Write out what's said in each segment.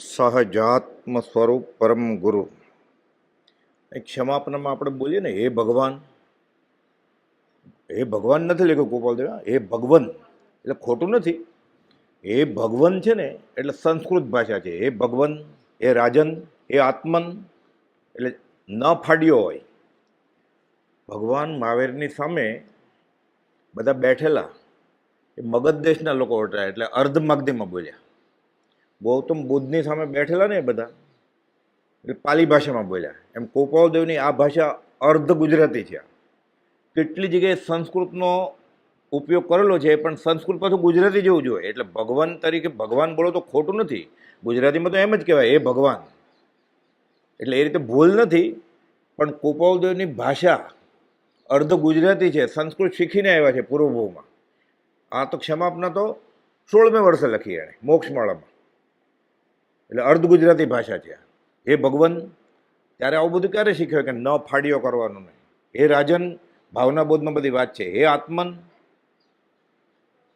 સહજાત્મ સ્વરૂપ પરમ ગુરુ. એક ક્ષમાપનામાં આપણે બોલીએ ને, હે ભગવાન. હે ભગવાન નથી લખ્યું ગોપાલદેવ, હે ભગવન. એટલે ખોટું નથી. હે ભગવન છે ને, એટલે સંસ્કૃત ભાષા છે. હે ભગવન, હે રાજન, હે આત્મન. એટલે ન ફાડ્યો હોય. ભગવાન મહાવીરની સામે બધા બેઠેલા એ મગધ દેશના લોકો હતા, એટલે અર્ધ માગધીમાં બોલ્યા. ગૌતમ બુદ્ધની સામે બેઠેલા ને એ બધા એટલે પાલી ભાષામાં બોલ્યા. એમ ગોપાલદેવની આ ભાષા અર્ધ ગુજરાતી છે. કેટલી જગ્યાએ સંસ્કૃતનો ઉપયોગ કરેલો છે, પણ સંસ્કૃત પાછું ગુજરાતી જેવું જોઈએ. એટલે ભગવાન તરીકે ભગવાન બોલો તો ખોટું નથી. ગુજરાતીમાં તો એમ જ કહેવાય, હે ભગવાન. એટલે એ રીતે ભૂલ નથી, પણ ગોપાલદેવની ભાષા અર્ધ ગુજરાતી છે. સંસ્કૃત શીખીને આવ્યા છે પૂર્વભૂમાં. આ તો ક્ષમાપના તો 16મે વર્ષે લખી એણે મોક્ષમાળામાં. એટલે અર્ધ ગુજરાતી ભાષા છે. હે ભગવાન, ત્યારે આવું બધું ક્યારે શીખ્યો કે ન ફાડ્યો કરવાનું નહીં. હે રાજન, ભાવના બોધમાં બધી વાત છે. હે આત્મન.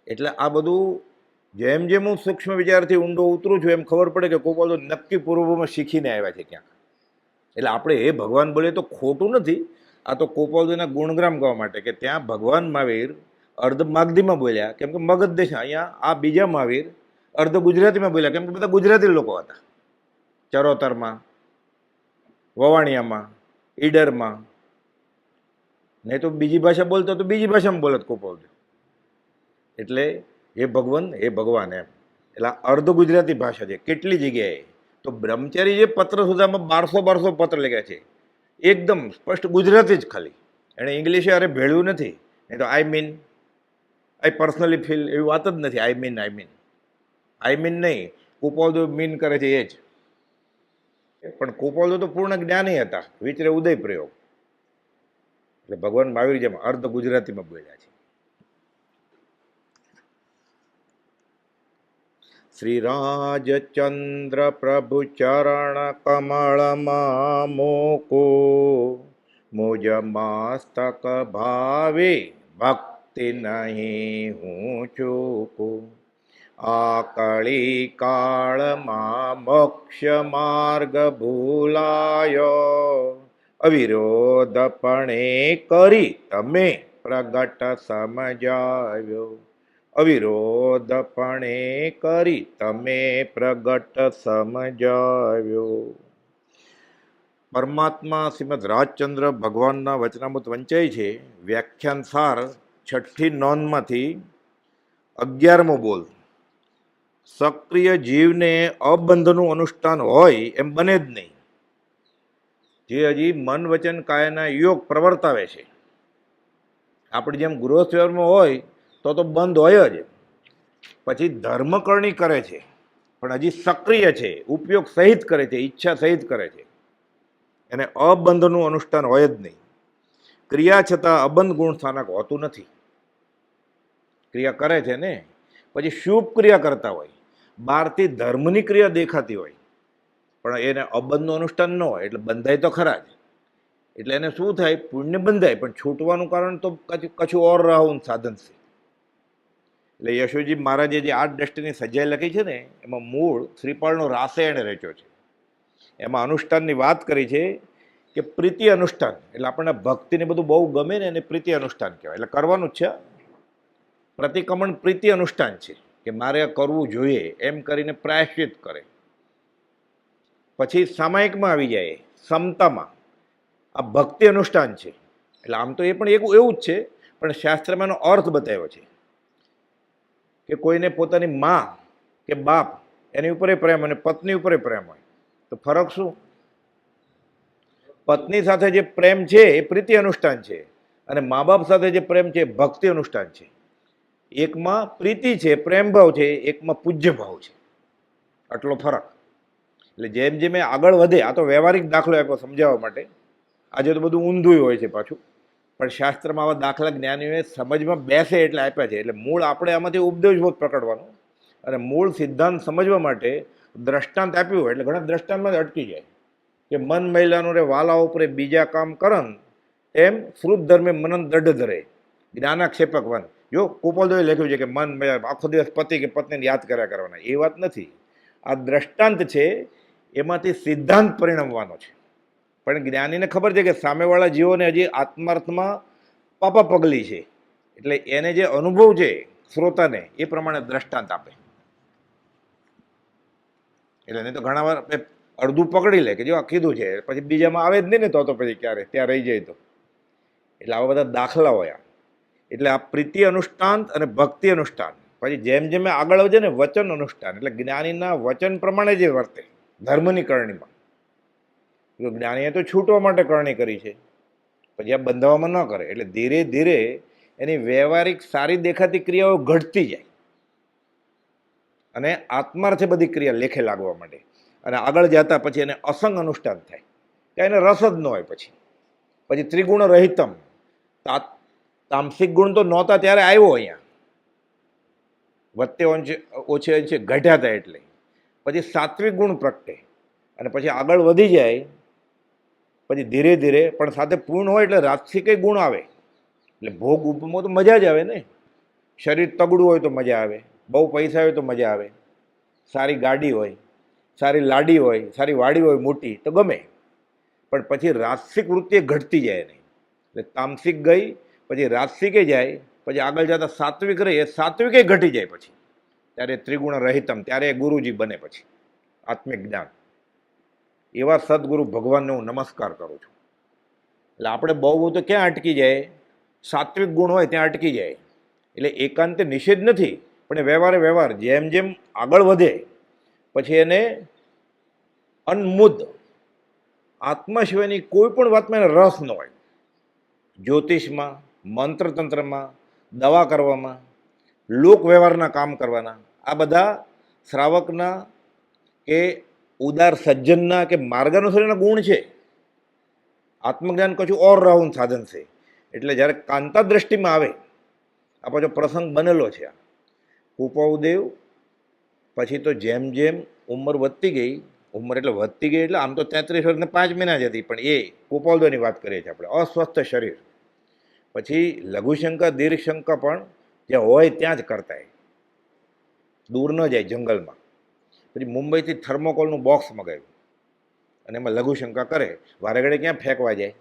એટલે આ બધું જેમ જેમ હું સૂક્ષ્મ વિચારથી ઊંડો ઉતરું છું, એમ ખબર પડે કે કોઈ બધું નક્કી પૂર્વમાં શીખીને આવ્યા છે ક્યાંક. એટલે આપણે હે ભગવાન બોલીએ તો ખોટું નથી. આ તો ગોપાલજીના ગુણગ્રામ ગાવા માટે કે ત્યાં ભગવાન મહાવીર અર્ધ માગધીમાં બોલ્યા, કેમ કે મગધ દેશ. અહીંયા આ બીજા મહાવીર અર્ધ ગુજરાતીમાં બોલ્યા, કેમ કે બધા ગુજરાતી લોકો હતા. ચરોતરમાં, વવાણિયામાં, ઈડરમાં. નહીં તો બીજી ભાષા બોલતો તો બીજી ભાષામાં બોલત ગોપાલજી. એટલે હે ભગવાન, હે ભગવાન એમ. એટલે અર્ધ ગુજરાતી ભાષા છે. કેટલી જગ્યાએ તો બ્રહ્મચારી જે પત્ર સુધામાં 1200 પત્ર લખ્યા છે, એકદમ સ્પષ્ટ ગુજરાતી જ ખાલી. એણે ઇંગ્લિશે અરે ભેળ્યું નથી. નહીં તો I mean, I personally feel, એવી વાત જ નથી. આઈ મીન આઈ મીન નહીં. ગોપાલદેવ મીન કરે છે એ જ. પણ ગોપાલદેવ તો પૂર્ણ જ્ઞાની હતા. વિચરે ઉદય પ્રયોગ. એટલે ભગવાન મહાવીર જેમ અર્ધ ગુજરાતીમાં બોલ્યા છે. શ્રી રાજચંદ્ર પ્રભુ ચરણ કમળમાં મૂકો, મુજ મસ્તક ભાવે ભક્તિ નહીં હું ચૂકું. આ કળી કાળમાં મોક્ષ માર્ગ ભૂલાયો, અવિરોધપણે કરી તમે પ્રગટ સમજાવ્યો. અવિરોધપણે કરી તમે પ્રગટ સમજાવ્યો. પરમાત્મા શ્રીમદ રાજચંદ્ર ભગવાનના વચનામૃત વંચાય છે. વ્યાખ્યાન સાર 6ઠી નોંધમાંથી 11મો બોલ. સક્રિય જીવને અબંધનું અનુષ્ઠાન હોય એમ બને જ નહીં. જે હજી મન વચન કાયના યોગ પ્રવર્તાવે છે. આપણે જેમ ગૃહસ્થ વ્યવહારમાં હોય તો બંધ હોય જ. પછી ધર્મકરણી કરે છે, પણ હજી સક્રિય છે, ઉપયોગ સહિત કરે છે, ઈચ્છા સહિત કરે છે. એને અબંધનું અનુષ્ઠાન હોય જ નહીં. ક્રિયા છતાં અબંધ ગુણ સ્થાનક હોતું નથી. ક્રિયા કરે છે ને, પછી શુભ ક્રિયા કરતા હોય, બહારથી ધર્મની ક્રિયા દેખાતી હોય, પણ એને અબંધનું અનુષ્ઠાન ન હોય, એટલે બંધાય તો ખરા જ. એટલે એને શું થાય? પુણ્ય બંધાય, પણ છૂટવાનું કારણ તો કશું ઓર રહું સાધન છે. એટલે યશોજી મહારાજે જે 8 દ્રષ્ટિની સજાઈ લખી છે ને, એમાં મૂળ શ્રીપાળનો રાસે એણે રચ્યો છે. એમાં અનુષ્ઠાનની વાત કરી છે કે પ્રીતિ અનુષ્ઠાન. એટલે આપણને ભક્તિને બધું બહુ ગમે ને, એને પ્રીતિ અનુષ્ઠાન કહેવાય. એટલે કરવાનું જ છે. પ્રતિક્રમણ પ્રીતિ અનુષ્ઠાન છે કે મારે કરવું જોઈએ એમ કરીને પ્રાયશ્ચિત કરે. પછી સામાયિકમાં આવી જાય સમતામાં, આ ભક્તિ અનુષ્ઠાન છે. એટલે આમ તો એ પણ એવું જ છે, પણ શાસ્ત્રમાં એનો અર્થ બતાવ્યો છે કે કોઈને પોતાની મા કે બાપ એની ઉપર પ્રેમ અને પત્ની ઉપર પ્રેમ હોય, તો ફરક શું? પત્ની સાથે જે પ્રેમ છે એ પ્રીતિ અનુષ્ઠાન છે, અને મા બાપ સાથે જે પ્રેમ છે એ ભક્તિ અનુષ્ઠાન છે. એકમાં પ્રીતિ છે, પ્રેમ ભાવ છે, એકમાં પૂજ્ય ભાવ છે. આટલો ફરક. એટલે જેમ જેમ આગળ વધે, આ તો વ્યવહારિક દાખલો આપ્યો સમજાવવા માટે. આજે તો બધું ઊંધું હોય છે પાછું, પણ શાસ્ત્રમાં આવા દાખલા જ્ઞાનીઓએ સમજમાં બેસે એટલે આપ્યા છે. એટલે મૂળ આપણે આમાંથી ઉપદેશબોધ પ્રકટવાનું, અને મૂળ સિદ્ધાંત સમજવા માટે દ્રષ્ટાંત આપ્યું હોય. એટલે ઘણા દ્રષ્ટાંતમાં જ અટકી જાય કે મન મહિલાનું રે વાલા ઉપરે બીજા કામ કરન, એમ શ્રુત ધર્મે મનન દઢ ધરે જ્ઞાનાક્ષેપક વન. જો ગોપાલદેવે લખ્યું છે કે મન આખો દિવસ પતિ કે પત્નીને યાદ કર્યા કરવાના, એ વાત નથી. આ દ્રષ્ટાંત છે એમાંથી સિદ્ધાંત પરિણમવાનો છે. પણ જ્ઞાનીને ખબર છે કે સામેવાળા જીવોને હજી આત્માર્થમાં પાપા પગલી છે, એટલે એને જે અનુભવ છે શ્રોતાને એ પ્રમાણે દ્રષ્ટાંત આપે. એટલે નહીં તો ઘણા વાર અડધું પકડી લે કે જો આ કીધું છે, પછી બીજામાં આવે જ નહીં ને તો પછી ક્યારે ત્યાં રહી જાય તો. એટલે આવા બધા દાખલા હોય. એટલે આ પ્રીતિ અનુષ્ઠાન અને ભક્તિ અનુષ્ઠાન, પછી જેમ જેમ આગળ વધે ને વચન અનુષ્ઠાન, એટલે જ્ઞાનીના વચન પ્રમાણે જે વર્તે ધર્મની કરણીમાં. જ્ઞાનીએ તો છૂટવા માટે કરણી કરી છે, પછી આ બંધાવામાં ન કરે. એટલે ધીરે ધીરે એની વ્યવહારિક સારી દેખાતી ક્રિયાઓ ઘટતી જાય અને આત્માર્થે બધી ક્રિયા લેખે લાગવા માંડે. અને આગળ જતા પછી એને અસંગ અનુષ્ઠાન થાય, ત્યાં એને રસ જ ન હોય. પછી ત્રિગુણ રહિતમ, તામસિક ગુણ તો નહોતા ત્યારે આવ્યો અહીંયા, વચ્ચે ઓછે ઓછે ઘટ્યા હતા. એટલે પછી સાત્વિક ગુણ પ્રગટે અને પછી આગળ વધી જાય. પછી ધીરે ધીરે પણ સાથે પૂર્ણ હોય એટલે રાજસિક ગુણ આવે. એટલે ભોગ ઉપમો તો મજા જ આવે ને. શરીર તગડું હોય તો મજા આવે, બહુ પૈસા હોય તો મજા આવે, સારી ગાડી હોય, સારી લાડી હોય, સારી વાડી હોય મોટી તો ગમે. પણ પછી રાજસિક વૃત્તિ ઘટતી જાય નહીં. એટલે તામસિક ગઈ, પછી રાજસિકે જાય, પછી આગળ જતા સાત્વિક રહી, એ સાત્વિકે ઘટી જાય. પછી ત્યારે ત્રિગુણ રહિતમ, ત્યારે ગુરુજી બને. પછી આત્મિક જ્ઞાન. એવા સદગુરુ ભગવાનને હું નમસ્કાર કરું છું. એટલે આપણે બહુ તો ક્યાં અટકી જાય? સાત્વિક ગુણ હોય ત્યાં અટકી જાય. એટલે એકાંતે નિષેધ નથી, પણ એ વ્યવહાર જેમ જેમ આગળ વધે પછી એને અનમુદ આત્મા સિવાયની કોઈ પણ વાતમાં એને રસ ન હોય. જ્યોતિષમાં, મંત્રતંત્રમાં, દવા કરવામાં, લોક વ્યવહારના કામ કરવાના, આ બધા શ્રાવકના કે ઉદાર સજ્જનના કે માર્ગાનુસારીના ગુણ છે. આત્મજ્ઞાન કશું ઓલરાઉન્ડ સાધન છે. એટલે જ્યારે કાંતા દ્રષ્ટિમાં આવે, આ પાછો પ્રસંગ બનેલો છે. કુપાઉદેવ પછી તો જેમ જેમ ઉંમર વધતી ગઈ, ઉંમર એટલે વધતી ગઈ એટલે આમ તો 33 વર્ષને 5 મહિના જ હતી, પણ એ કુપાઉદેવની વાત કરીએ છીએ આપણે. અસ્વસ્થ શરીર. પછી લઘુશંકા દીર્ઘશંકા પણ જ્યાં હોય ત્યાં જ કરતા, દૂર ન જાય જંગલમાં. પછી મુંબઈથી થર્મોકોલનું બોક્સ મગાવ્યું અને એમાં લઘુશંકા કરે. વારે ઘડે ક્યાં ફેંકવા જાય?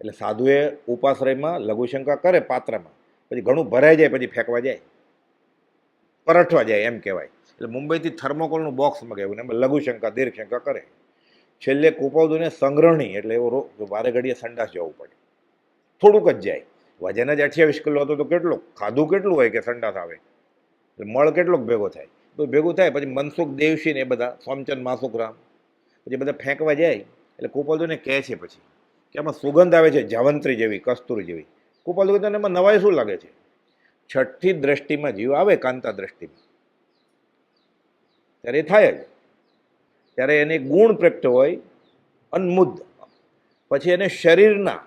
એટલે સાધુએ ઉપાશ્રયમાં લઘુશંકા કરે પાત્રમાં, પછી ઘણું ભરાઈ જાય, પછી ફેંકવા જાય, પરઠવા જાય એમ કહેવાય. એટલે મુંબઈથી થર્મોકોલનું બોક્સ મગાવ્યું ને એમાં લઘુશંકા દીર્ઘશંકા કરે. છેલ્લે કુપાઉદેવને સંગ્રહણી, એટલે એવો વારે ઘડીએ સંડાસ જવું પડે. થોડુંક જ જાય. વજન જ 28 કિલો હતો તો કેટલું ખાધું કેટલું હોય કે સંડાસ આવે? એટલે મળ કેટલોક ભેગો થાય? તો ભેગું થાય. પછી મનસુખ દેવશી ને એ બધા, સોમચંદ માસુકરામ, પછી બધા ફેંકવા જાય. એટલે કુપાઉદેવને કહે છે પછી કે આમાં સુગંધ આવે છે જાવંત્રી જેવી, કસ્તુરી જેવી. કુપાઉદેવ તને એમાં નવાઈ શું લાગે છે? છઠ્ઠી દ્રષ્ટિમાં જીવ આવે, કાંતા દ્રષ્ટિમાં, ત્યારે એ થાય જ. ત્યારે એને ગુણ પ્રગટ હોય અનમુદ. પછી એને શરીરના,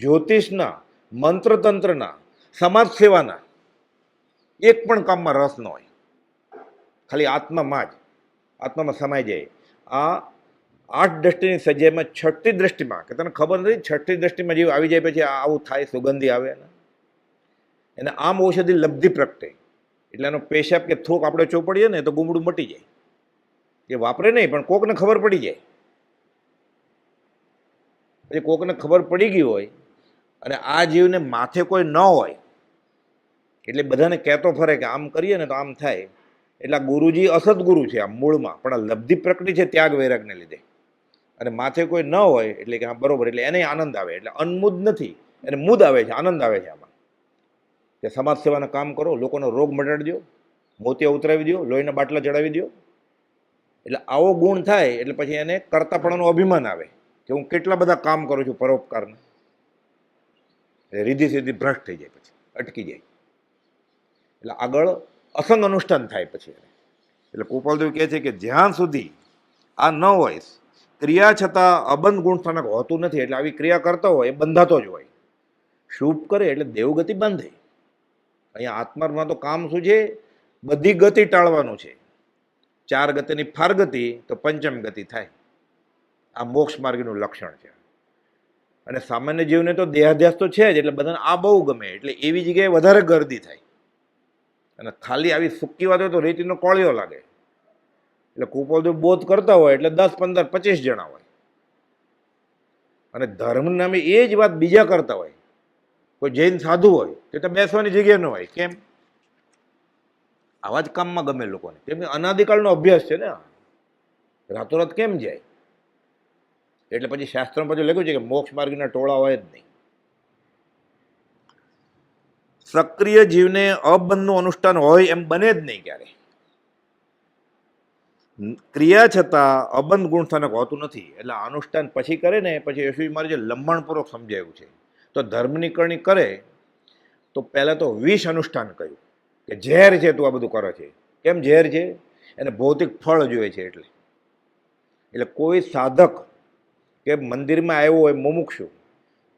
જ્યોતિષના, મંત્રતંત્રના, સમાજ સેવાના એક પણ કામમાં રસ ન હોય. ખાલી આત્મામાં જ, આત્મામાં સમાઈ જાય. આ 8 દ્રષ્ટિની સજ્જાઈમાં છઠ્ઠી દ્રષ્ટિમાં, કે તને ખબર નથી, છઠ્ઠી દ્રષ્ટિમાં જીવ આવી જાય પછી આવું થાય, સુગંધી આવે. એને આમ ઔષધિ લબ્ધિ પ્રગટે. એટલે એનો પેશાબ કે થૂક આપણે ચોપડીએ ને તો ગુમડું મટી જાય. એ વાપરે નહીં, પણ કોકને ખબર પડી જાય. પછી કોકને ખબર પડી ગઈ હોય અને આ જીવને માથે કોઈ ન હોય એટલે બધાને કહેતો ફરે કે આમ કરીએ ને તો આમ થાય. એટલે ગુરુજી અસદગુરુ છે આમ મૂળમાં, પણ આ લબ્ધિ પ્રકટી છે ત્યાગ વૈરાગને લીધે. અને માથે કોઈ ન હોય એટલે કે હા બરોબર, એટલે એને આનંદ આવે. એટલે અનમુદ નથી, એને મુદ આવે છે, આનંદ આવે છે આમાં. કે સમાજ સેવાના કામ કરો, લોકોનો રોગ મટાડી દો, મોતિયા ઉતરાવી દો, લોહીના બાટલા ચડાવી દો. એટલે આવો ગુણ થાય એટલે પછી એને કર્તાપણાનું અભિમાન આવે કે હું કેટલા બધા કામ કરું છું પરોપકારના. રીધિ સીધી ભ્રષ્ટ થઈ જાય, પછી અટકી જાય. એટલે આગળ અસંગ અનુષ્ઠાન થાય પછી. એટલે કુપાલદેવ કહે છે કે જ્યાં સુધી આ ન હોય, ક્રિયા છતાં અબંધ ગુણ સ્થાનક હોતું નથી. એટલે આવી ક્રિયા કરતો હોય એ બંધાતો જ હોય. શુભ કરે એટલે દેવગતિ બાંધે. અહીંયા આત્મામાં તો કામ શું છે? બધી ગતિ ટાળવાનું છે. 4 ગતિની ફારગતિ તો પંચમ ગતિ થાય. આ મોક્ષ માર્ગનું લક્ષણ છે. અને સામાન્ય જીવને તો દેહાધ્યાસ તો છે જ, એટલે બધાને આ બહુ ગમે. એટલે એવી જગ્યાએ વધારે ગર્દી થાય. અને ખાલી આવી સૂકી વાત હોય તો રેતીનો કોળિયો લાગે. એટલે કુપોલદેવ બોધ કરતા હોય એટલે 10, 15, 25 જણા હોય, અને ધર્મ નામે એ જ વાત બીજા કરતા હોય. કોઈ જૈન સાધુ હોય તો બેસવાની જગ્યા ન હોય. કેમ? આવા જ કામમાં ગમે લોકોને, કેમ કે અનાદિકાળનો અભ્યાસ છે ને, રાતોરાત કેમ જાય? એટલે પછી શાસ્ત્રમાં પછી લખ્યું છે કે મોક્ષ માર્ગના ટોળા હોય જ નહીં. સક્રિય જીવને અબંધનું અનુષ્ઠાન હોય એમ બને જ નહીં ક્યારે. ક્રિયા છતાં અબંધ ગુણસ્થાનક હોતું નથી. એટલે અનુષ્ઠાન પછી કરે ને, પછી યશવી મારે જે લંબાણપૂર્વક સમજાયું છે, તો ધર્મની કરણી કરે તો પહેલાં તો વિષ અનુષ્ઠાન કહ્યું કે ઝેર છે તું આ બધું કરે છે. કેમ ઝેર છે? એને ભૌતિક ફળ જોઈએ છે. એટલે કોઈ સાધક કે મંદિરમાં આવ્યો હોય મુમુક્ષુ,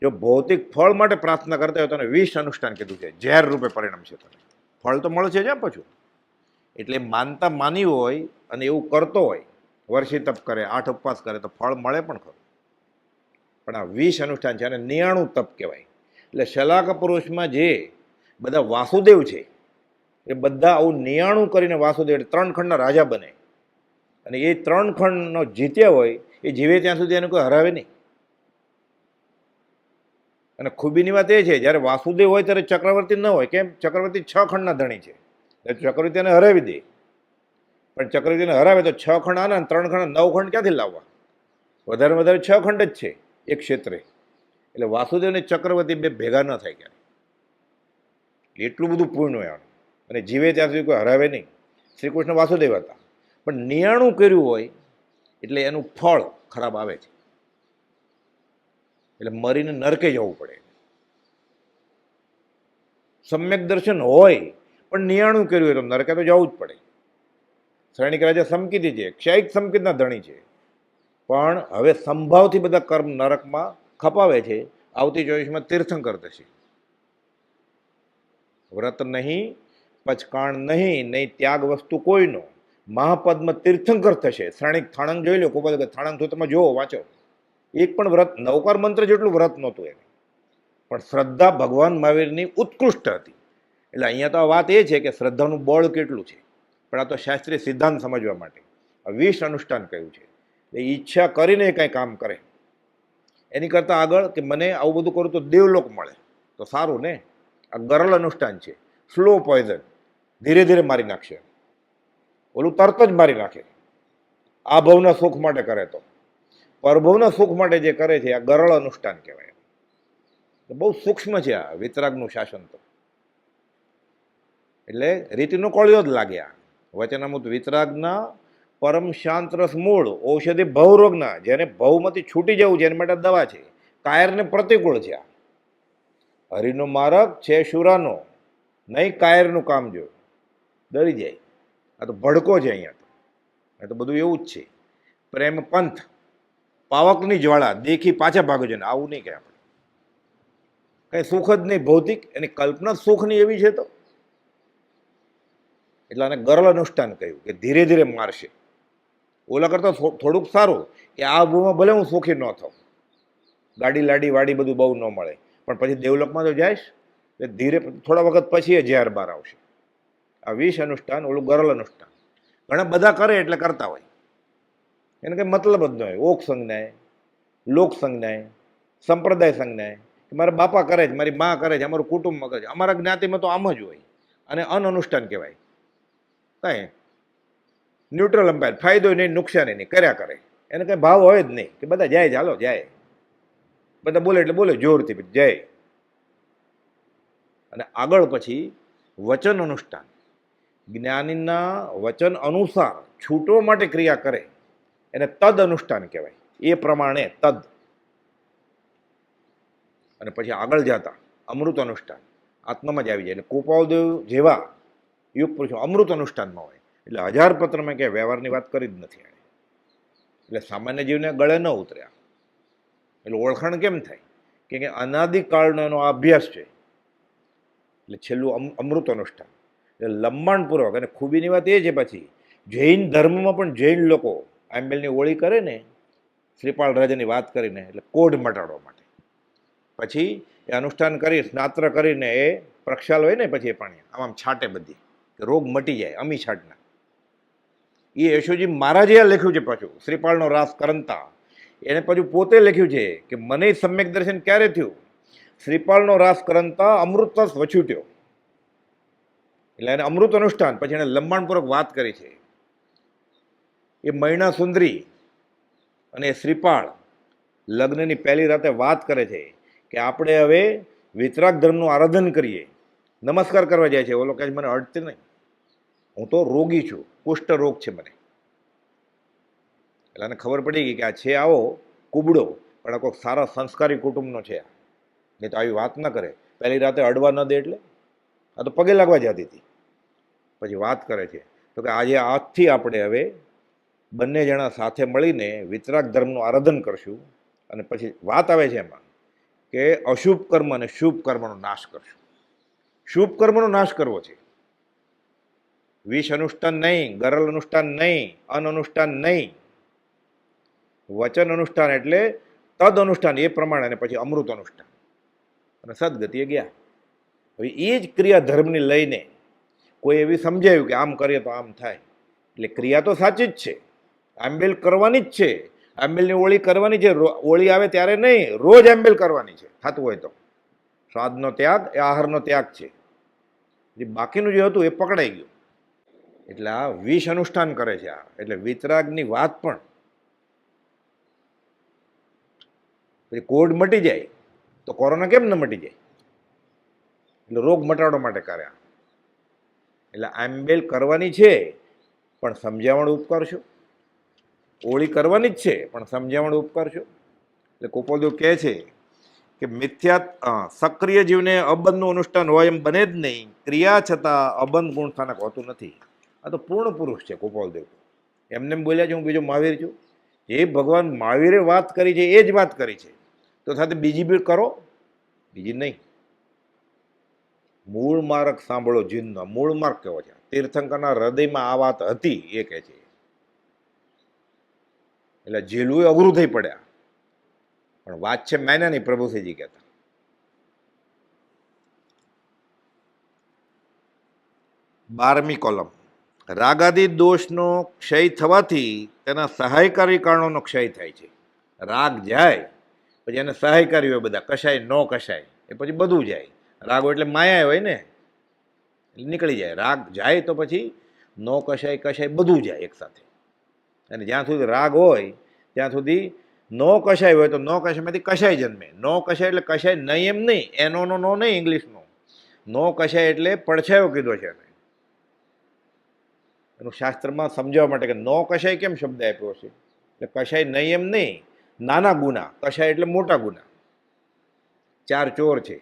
જો ભૌતિક ફળ માટે પ્રાર્થના કરતા હોય તો એને વિષ અનુષ્ઠાન કીધું છે, ઝેર રૂપે પરિણામ છે. તને ફળ તો મળશે જ પાછું. એટલે માનતા માની હોય અને એવું કરતો હોય, વર્ષી તપ કરે, 8 ઉપવાસ કરે તો ફળ મળે પણ ખરું. પણ આ વિષ અનુષ્ઠાન છે, અને 99 તપ કહેવાય. એટલે શલાકા પુરુષમાં જે બધા વાસુદેવ છે એ બધા આવું 99 કરીને વાસુદેવ 3 ખંડના રાજા બને, અને એ 3 ખંડનો જીત્યા હોય એ જીવે ત્યાં સુધી એને કોઈ હરાવે નહીં. અને ખૂબીની વાત એ છે, જ્યારે વાસુદેવ હોય ત્યારે ચક્રવર્તી ન હોય. કેમ? ચક્રવર્તી 6 ખંડના ધણી છે, એટલે ચક્રવર્તી એને હરાવી દે. પણ ચક્રવર્તીને હરાવે તો 6 ખંડ આના 3 ખંડ 9 ખંડ ક્યાંથી લાવવા? વધારે વધારે 6 ખંડ જ છે એક ક્ષેત્રે. એટલે વાસુદેવ અને ચક્રવર્તી બે ભેગા ન થાય ક્યારે. એટલું બધું પૂર્ણ હોય. અને જીવે ત્યાં સુધી કોઈ હરાવે નહીં. શ્રી કૃષ્ણ વાસુદેવ હતા, પણ 99 કર્યું હોય એટલે એનું ફળ ખરાબ આવે છે. એટલે મરીને નરકે જવું પડે. સમ્યક દર્શન હોય પણ 99 કર્યું હોય તો નરકે તો જવું જ પડે. શ્રેણિક રાજા સમકીતી છે, ક્ષયિક સમકીતના ધણી છે, પણ હવે સંભાવથી બધા કર્મ નરકમાં ખપાવે છે. આવતી 24માં તીર્થંકર થશે. વ્રત નહીં, પચકાણ નહીં, નહીં ત્યાગ વસ્તુ કોઈનો, મહાપદ્મ તીર્થંકર થશે. શ્રેણિક થાણંગ જોઈ લો, ખૂબ જ થાણંગ સૂત્રમાં જુઓ, વાંચો. એક પણ વ્રત, 9કાર મંત્ર જેટલું વ્રત નહોતું એને, પણ શ્રદ્ધા ભગવાન મહાવીરની ઉત્કૃષ્ટ હતી. એટલે અહીંયા તો આ વાત એ છે કે શ્રદ્ધાનું બળ કેટલું છે, પણ આ તો શાસ્ત્રીય સિદ્ધાંત સમજવા માટે આ વિષ અનુષ્ઠાન કહ્યું છે. એ ઈચ્છા કરીને કંઈ કામ કરે એની કરતાં આગળ કે મને આવું બધું કરું તો દેવલોક મળે તો સારું ને. આ ગરલ અનુષ્ઠાન છે, સ્લો પોઈઝન, ધીરે ધીરે મારી નાખશે. ઓલું તરત જ મારી નાખે. આ ભવના સુખ માટે કરે તો, પરભવના સુખ માટે જે કરે છે આ ગરળ અનુષ્ઠાન કહેવાય. બહુ સૂક્ષ્મ છે આ વિતરાગનું શાસન તો. એટલે રીતિનો કોળિયો જ લાગે. આ વચનામૃત વિતરાગના પરમ શાંત રસ મૂળ ઔષધિ ભવરોગના, જેને ભવમાંથી છૂટી જવું છે એની માટે દવા છે. કાયરને પ્રતિકૂળ છે. આ હરિનો માર્ગ છે શુરાનો, નહીં કાયરનું કામ. જો ડરી જાય. આ તો ભડકો છે. અહીંયા તો બધું એવું જ છે. પ્રેમ પંથ, પાવકની જ્વાળા, દેખી પાછા ભાગો છે ને, આવું નહીં કે આપણે કંઈ સુખ જ નહીં ભૌતિક, એની કલ્પના સુખની એવી છે. તો એટલે આને ગરલ અનુષ્ઠાન કહ્યું કે ધીરે ધીરે મારશે. ઓલા કરતાં થોડુંક સારું કે આ ભૂમાં ભલે હું સુખી ન થાઉં, ગાડી લાડી વાડી બધું બહુ ન મળે, પણ પછી દેવલોકમાં તો જઈશ એટલે ધીરે થોડા વખત પછી એ ઝેર બહાર આવશે. આ વિષ અનુષ્ઠાન, ઓલું ગરલ અનુષ્ઠાન ઘણા બધા કરે એટલે કરતા હોય, એને કંઈ મતલબ જ ન હોય. ઓક સંજ્ઞાય, લોક સંજ્ઞાય, સંપ્રદાય સંજ્ઞાય, કે મારા બાપા કરે છે, મારી મા કરે છે, અમારું કુટુંબમાં કરે છે, અમારા જ્ઞાતિમાં તો આમ જ હોય. અને અનઅનુષ્ઠાન કહેવાય. કાંઈ ન્યુટ્રલ અમ્પાયર, ફાયદો નહીં નુકસાન નહીં, કર્યા કરે. એને કંઈ ભાવ હોય જ નહીં કે બધા જાય, ચાલો જાય, બધા બોલે એટલે બોલે જોરથી જાય. અને આગળ પછી વચન અનુષ્ઠાન, જ્ઞાનીના વચન અનુસાર છૂટવા માટે ક્રિયા કરે એને તદ અનુષ્ઠાન કહેવાય. એ પ્રમાણે તદ. અને પછી આગળ જતા અમૃત અનુષ્ઠાન આત્મામાં જ આવી જાય. એટલે કૃપાલદેવ જેવા યુગ પુરુષો અમૃત અનુષ્ઠાનમાં હોય. એટલે 1000 પત્રમાં ક્યાંય વ્યવહારની વાત કરી જ નથી. એટલે સામાન્ય જીવને ગળે ન ઉતર્યા. એટલે ઓળખાણ કેમ થાય કે અનાદિકાળનો એનો અભ્યાસ છે. એટલે છેલ્લું અમૃત અનુષ્ઠાન, એટલે લંબાણપૂર્વક. અને ખૂબીની વાત એ છે પછી જૈન ધર્મમાં પણ જૈન લોકો આંબેલની ઓળી કરે ને, શ્રીપાળ રાજાની વાત કરીને, એટલે કોઢ મટાડવા માટે પછી એ અનુષ્ઠાન કરી સ્નાત્ર કરીને એ પ્રક્ષાલ હોય ને, પછી એ પાણી આમ છાંટે બધી, રોગ મટી જાય. અમી છાંટના એ યશોજી મહારાજે આ લખ્યું છે. પાછું શ્રીપાળનો રાસ કરંતા એને પાછું પોતે લખ્યું છે કે મને સમ્યક દર્શન ક્યારે થયું? શ્રીપાળનો રાસ કરંતા અમૃતરસ વછૂટ્યો, એટલે એને અમૃત અનુષ્ઠાન. પછી એને લંબાણપૂર્વક વાત કરી છે. એ મૈણા સુંદરી અને શ્રીપાળ લગ્નની પહેલી રાતે વાત કરે છે કે આપણે હવે વિતરાગ ધર્મનું આરાધન કરીએ. નમસ્કાર કરવા જાય છે. ઓલો કહે છે મને અડતી નહીં, હું તો રોગી છું, કુષ્ઠ રોગ છે મને. એટલે એને ખબર પડી ગઈ કે આ છે આવો કુબડો, પણ આ કોઈક સારા સંસ્કારી કુટુંબનો છે. નહીં તો આવી વાત ન કરે. પહેલી રાતે અડવા ન દે એટલે આ તો પગે લાગવા જતી હતી. પછી વાત કરે છે તો કે આજે આજથી આપણે હવે બંને જણા સાથે મળીને વિતરાગ ધર્મનું આરાધન કરશું. અને પછી વાત આવે છે એમાં કે અશુભ કર્મ અને શુભ કર્મનો નાશ કરશું. શુભ કર્મનો નાશ કરવો છે. વિષ અનુષ્ઠાન નહીં, ગરલ અનુષ્ઠાન નહીં, અન અનુષ્ઠાન નહીં, વચન અનુષ્ઠાન એટલે તદ અનુષ્ઠાન એ પ્રમાણે, અને પછી અમૃત અનુષ્ઠાન અને સદગતિએ ગયા. હવે એ જ ક્રિયા ધર્મની લઈને કોઈ એવી સમજાયું કે આમ કરીએ તો આમ થાય, એટલે ક્રિયા તો સાચી જ છે, આંબેલ કરવાની જ છે. આંબેલની ઓળી કરવાની છે. ઓળી આવે ત્યારે નહીં, રોજ આંબેલ કરવાની છે. થતું હોય તો સ્વાદનો ત્યાગ એ આહારનો ત્યાગ છે. જે બાકીનું જે હતું એ પકડાઈ ગયું. એટલે આ વિષ અનુષ્ઠાન કરે છે આ. એટલે વિતરાગની વાત પણ પછી કોડ મટી જાય તો કોરોના કેમ ન મટી જાય? એટલે રોગ મટાડવા માટે કર્યા. એટલે આંબેલ કરવાની છે પણ સમજાવણ ઉપકાર છો. ઓળી કરવાની જ છે પણ સમજાવણ ઉપકાર છો. એટલે ગોપાલદેવ કહે છે કે મિથ્યા સક્રિય જીવને અબંધનું અનુષ્ઠાન હોય એમ બને જ નહીં. ક્રિયા છતાં અબંધ ગુણ સ્થાનક હોતું નથી. આ તો પૂર્ણ પુરુષ છે ગોપાલદેવ. એમને બોલ્યા છે હું બીજો મહાવીર છું? જે ભગવાન મહાવીરે વાત કરી છે એ જ વાત કરી છે. તો સાથે બીજી બી કરો, બીજી નહીં. મૂળ માર્ગ સાંભળો જીનનો. મૂળ માર્ગ કેવો છે? તીર્થંકરના હૃદયમાં આ વાત હતી એ કહે છે. એટલે ઝીલવું એ અઘરું થઈ પડ્યા, પણ વાત છે મેનાની. પ્રભુસિંહજી કહેતા બારમી કોલમ, રાગાદી દોષનો ક્ષય થવાથી તેના સહાયકારી કારણોનો ક્ષય થાય છે. રાગ જાય પછી એને સહાયકારી હોય બધા, કશાય ન કશાય એ પછી બધું જાય. રાગો એટલે માયા હોય ને, એટલે નીકળી જાય. રાગ જાય તો પછી ન કશાય કશાય બધું જાય એકસાથે. અને જ્યાં સુધી રાગ હોય ત્યાં સુધી નો કશાય હોય તો નો કશાયમાંથી કશાય જન્મે. નો કશાય એટલે કશાય નહીં એમ નહીં, એનો નો નહીં ઇંગ્લિશનો. નો કશાય એટલે પડછાયો કીધો છે એને. એનું શાસ્ત્રમાં સમજાવવા માટે કે નો કશાય કેમ શબ્દ આપ્યો છે. એટલે કશાય નહીં એમ નહીં, નાના ગુના. કશાય એટલે મોટા ગુના. 4 ચોર છે,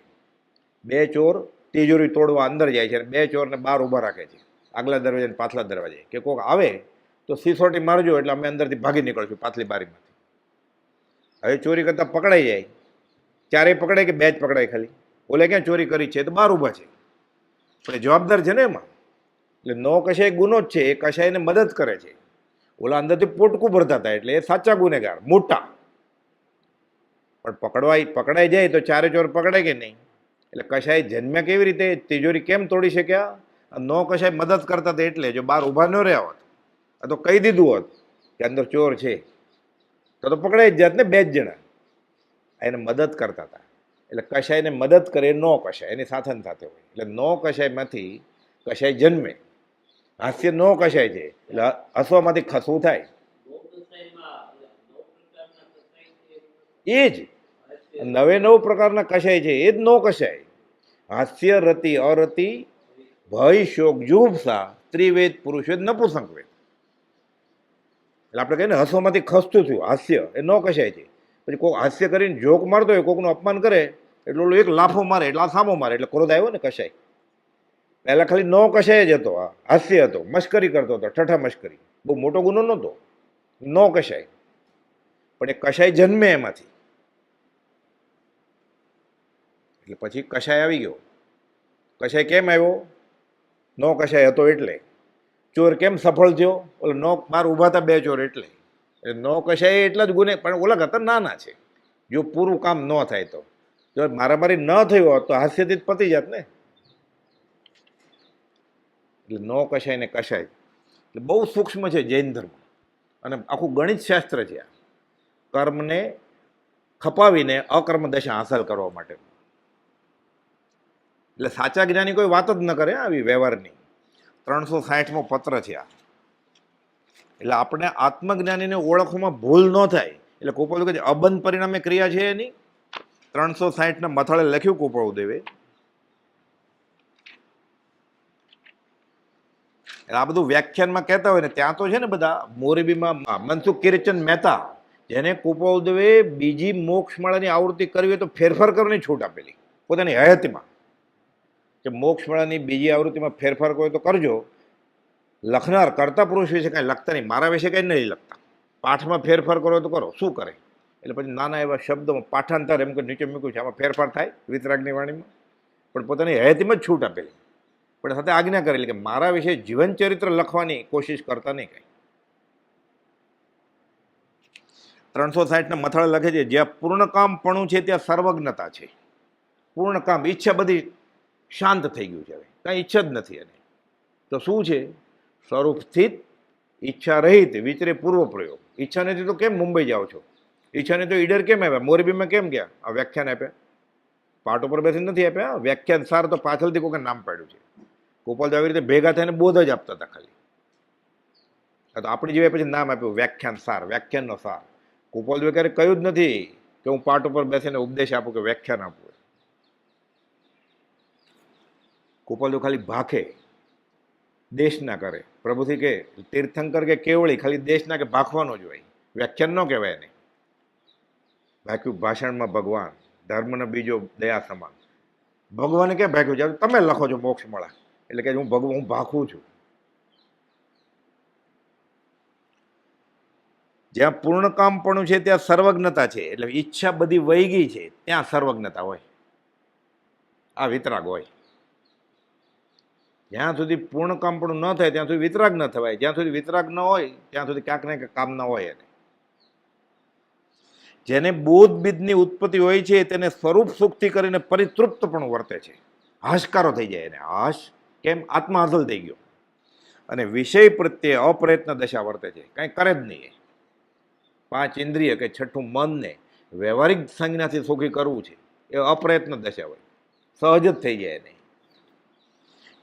2 ચોર તિજોરી તોડવા અંદર જાય છે અને 2 ચોરને બહાર ઊભા રાખે છે, આગલા દરવાજે અને પાછલા દરવાજે, કે કોઈક આવે તો સિસોટી મારજો એટલે અમે અંદરથી ભાગી નીકળશું પાછલી બારીમાંથી. હવે ચોરી કરતાં પકડાઈ જાય, 4 પકડાય કે 2 જ પકડાય ખાલી? ઓલે ક્યાં ચોરી કરી છે? તો બહાર ઊભા છે, પણ જવાબદાર છે ને એમાં. એટલે નો કશાય ગુનો જ છે, એ કશાયને મદદ કરે છે. ઓલા અંદરથી પોટકું ભરતા હતા એટલે એ સાચા ગુનેગાર મોટા. પણ પકડાઈ જાય તો 4 ચોર પકડાય કે નહીં? એટલે કશાય જન્મ્યા કેવી રીતે? તિજોરી કેમ તોડી શક્યા? નો કશાય મદદ કરતા હતા એટલે. જો બહાર ઊભા ન રહ્યા હોત, આ તો કહી દીધું હોત કે અંદર ચોર છે, તો પકડાઈ જ જાત ને. 2 જ જણા એને મદદ કરતા હતા. એટલે કશાયને મદદ કરે નો કશાય, એની સાથે સાથે હોય. એટલે નો કશાયમાંથી કશાય જન્મે. હાસ્ય નો કશાય છે એટલે હસવામાંથી ખસવું થાય. એ જ 99 પ્રકારના કશાય છે, એ જ નો કશાય. હાસ્ય, રતિ, અરતિ, ભય, શોક, જુભસા, ત્રિવેદ, પુરુષવેદ, નપુંસકવેદ. એટલે આપણે કહીએ ને હસવામાંથી ખસતું થયું, હાસ્ય એ નો કશાય છે. પછી કોઈક હાસ્ય કરીને જોક મારતો હોય, કોકનું અપમાન કરે એટલે ઓલું એક લાફો મારે એટલે આ સામો મારે એટલે ક્રોધ આવ્યો ને કશાય. પહેલાં ખાલી નો કશાય જ હતો, આ હાસ્ય હતો, મશ્કરી કરતો હતો, ઠઠા મશ્કરી. બહુ મોટો ગુનો નહોતો નો કશાય, પણ એ કશાય જન્મે એમાંથી. એટલે પછી કશાય આવી ગયો. કશાય કેમ આવ્યો? નો કશાય હતો એટલે. ચોર કેમ સફળ થયો? ઓલો નો બહાર ઊભા હતા 2 ચોર એટલે. નો કશાય એટલા જ ગુને, પણ ઓલા કરતા નાના છે. જો પૂરું કામ ન થાય તો, જો મારામારી ન થયો હોત તો હાસ્યથી જ પતી જાત ને. એટલે નો કશાય ને કશાય. એટલે બહુ સૂક્ષ્મ છે જૈન ધર્મ, અને આખું ગણિત શાસ્ત્ર છે આ, કર્મને ખપાવીને અકર્મ દશા હાંસલ કરવા માટે. એટલે સાચા જ્ઞાની કોઈ વાત જ ન કરે આવી વ્યવહારની. 360મો પત્ર છે આ. એટલે આપણે આત્મજ્ઞાનીને ઓળખવામાં ભૂલ ન થાય. એટલે કૃપાળુ કહે છે અબંધ પરિણામે ક્રિયા છે એની. 360ના મથાળે લખ્યું કૃપાળુ દેવે. એટલે આ બધું વ્યાખ્યાનમાં કહેતા હોય ને ત્યાં તો છે ને બધા મોરબીમાં મનસુખ કિરચંદ મહેતા, જેને કૃપાળુ દેવે બીજી મોક્ષમાળાની આવૃત્તિ કરવી હોય તો ફેરફાર કરવાની છૂટ આપેલી પોતાની હયાતીમાં, કે મોક્ષમાળાની બીજી આવૃત્તિમાં ફેરફાર કરો તો કરજો. લખનાર કરતા પુરુષ વિશે કાંઈ લખતા નહીં, મારા વિશે કંઈ નહીં લખતા. પાઠમાં ફેરફાર કરો તો કરો, શું કરે? એટલે પછી નાના એવા શબ્દોમાં પાઠાંતર એમ કે નીચે મૂક્યું છે, આમાં ફેરફાર થાય વિતરાગની વાણીમાં, પણ પોતાની હયાતીમાં જ છૂટ આપેલી, પણ સાથે આજ્ઞા કરેલી કે મારા વિશે જીવન ચરિત્ર લખવાની કોશિશ કરતા નહીં કંઈ. 360ના મથાળે લખે છે જ્યાં પૂર્ણકામપણું છે ત્યાં સર્વજ્ઞતા છે. પૂર્ણકામ, ઈચ્છા બધી શાંત થઈ ગયું છે, હવે કાંઈ ઈચ્છા જ નથી એને. તો શું છે? સ્વરૂપ સ્થિત, ઈચ્છા રહિત, વિચરે પૂર્વ પ્રયોગ. ઈચ્છા નથી તો કેમ મુંબઈ જાઓ છો? ઈચ્છા નહીં તો ઈડર કેમ આવ્યા? મોરબીમાં કેમ ગયા? આ વ્યાખ્યાન આપ્યા, પાટ ઉપર બેસીને નથી આપ્યા. વ્યાખ્યાન સાર તો પાછળથી કોઈ નામ પાડ્યું છે. ગોપાલ આવી રીતે ભેગા થઈને બોધ જ આપતા હતા ખાલી. તો આપણી જેવા પછી નામ આપ્યું વ્યાખ્યાન સાર, વ્યાખ્યાનનો સાર. ગોપાલ ક્યારેય કહ્યું જ નથી કે હું પાટ ઉપર બેસીને ઉપદેશ આપું કે વ્યાખ્યાન આપું. ગોપાલ ખાલી ભાખે, દેશ ના કરે. પ્રભુથી કે તીર્થંકર કે કેવળી ખાલી દેશ ના કે ભાખવાનો જ હોય, વ્યાખ્યાન ન કહેવાય એને. ભાખ્યું ભાષણમાં ભગવાન, ધર્મનો બીજો દયા સમાન. ભગવાને ક્યાં ભાખ્યું છે? તમે લખો છો મોક્ષમાળા, એટલે કે હું ભાખું છું. જ્યાં પૂર્ણકામપણું છે ત્યાં સર્વજ્ઞતા છે. એટલે ઈચ્છા બધી વહી ગઈ છે ત્યાં સર્વજ્ઞતા હોય, આ વિતરાગ હોય. જ્યાં સુધી પૂર્ણકામપણું ન થાય ત્યાં સુધી વિતરાગ ન થવાય. જ્યાં સુધી વિતરાગ ન હોય ત્યાં સુધી ક્યાંક ને ક્યાંક કામ ન હોય એને. જેને બોધ બીજની ઉત્પત્તિ હોય છે તેને સ્વરૂપ સુખથી કરીને પરિતૃપ્ત પણ વર્તે છે. હાશકારો થઈ જાય એને. હાશ કેમ? આત્મા હાંસલ થઈ ગયો. અને વિષય પ્રત્યે અપ્રયત્ન દશા વર્તે છે, કાંઈ કરે જ નહીં. 5 ઇન્દ્રિય કે છઠ્ઠું મનને વ્યવહારિક સંજ્ઞાથી સુખી કરવું છે એ અપ્રયત્ન દશા હોય, સહજ જ થઈ જાય એને.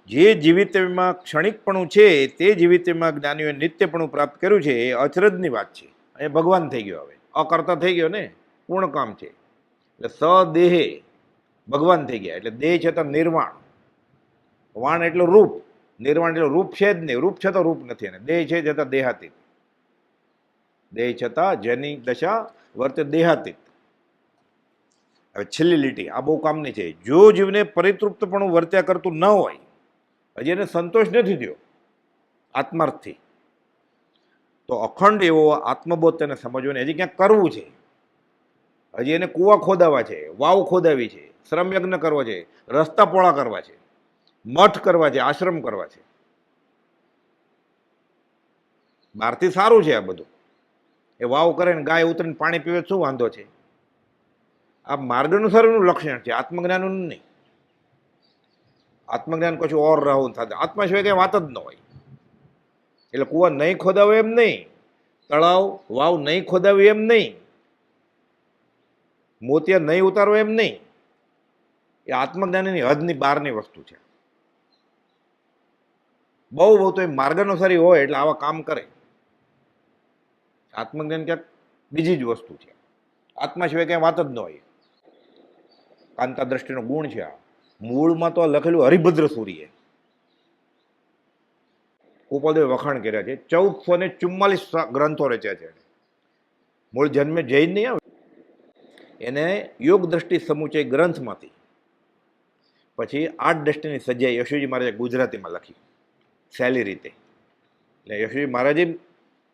જે જીવિતમાં ક્ષણિકપણું છે તે જીવિતમાં જ્ઞાનીઓએ નિત્યપણું પ્રાપ્ત કર્યું છે એ અચરજની વાત છે. એ ભગવાન થઈ ગયો, હવે અકર્તા થઈ ગયો ને, પૂર્ણ કામ છે. એટલે સદેહે ભગવાન થઈ ગયા. એટલે દેહ છતાં નિર્વાણ, વાણ એટલે રૂપ, નિર્વાણ એટલે રૂપ છે જ નહીં. રૂપ છતાં રૂપ નથી, અને દેહ છે છતાં દેહાતીત. દેહ છતાં જેની દશા વર્તે દેહાતીત. હવે છેલ્લી લીટી આ બહુ કામની છે. જો જીવને પરિતૃપ્તપણું વર્ત્યા કરતું ન હોય, હજી એને સંતોષ નથી થયો આત્માર્થથી, તો અખંડ એવો આત્મબોધ તેને સમજવો ને હજી ક્યાંક કરવું છે. હજી એને કૂવા ખોદાવા છે, વાવ ખોદાવી છે, શ્રમ યજ્ઞ કરવો છે, રસ્તા પોળા કરવા છે, મઠ કરવા છે, આશ્રમ કરવા છે. બહારથી સારું છે આ બધું, એ વાવ કરે ને ગાય ઉતરીને પાણી પીવે શું વાંધો છે? આ માર્ગાનુસારનું લક્ષણ છે, આત્મજ્ઞાનનું નહીં. આત્મજ્ઞાન કશું ઓર રહું થતું, આત્મા સિવાય કંઈ વાત જ ન હોય. એટલે કૂવા નહીં ખોદાવે એમ નહીં, તળાવ વાવ નહીં ખોદાવી એમ નહીં, મોતિયા નહીં ઉતારવો એમ નહીં. એ આત્મજ્ઞાનની હદની બહારની વસ્તુ છે. બહુ તો એ માર્ગાનુસારી હોય એટલે આવા કામ કરે. આત્મજ્ઞાન ક્યાંક બીજી જ વસ્તુ છે, આત્મા સિવાય કંઈ વાત જ ન હોય. કાંતા દ્રષ્ટિનો ગુણ છે આ. મૂળમાં તો લખેલું હરિભદ્ર સૂરીએ ગોપાલદેવે વખાણ કર્યા છે. 1444 ગ્રંથો રચ્યા છે. મૂળ જન્મે જૈન નહીં આવે, એને યોગ દ્રષ્ટિ સમુચય ગ્રંથમાંથી પછી 8 દ્રષ્ટિની સજાઈ યશુજી મહારાજે ગુજરાતીમાં લખી સહેલી રીતે. એટલે યશુજી મહારાજે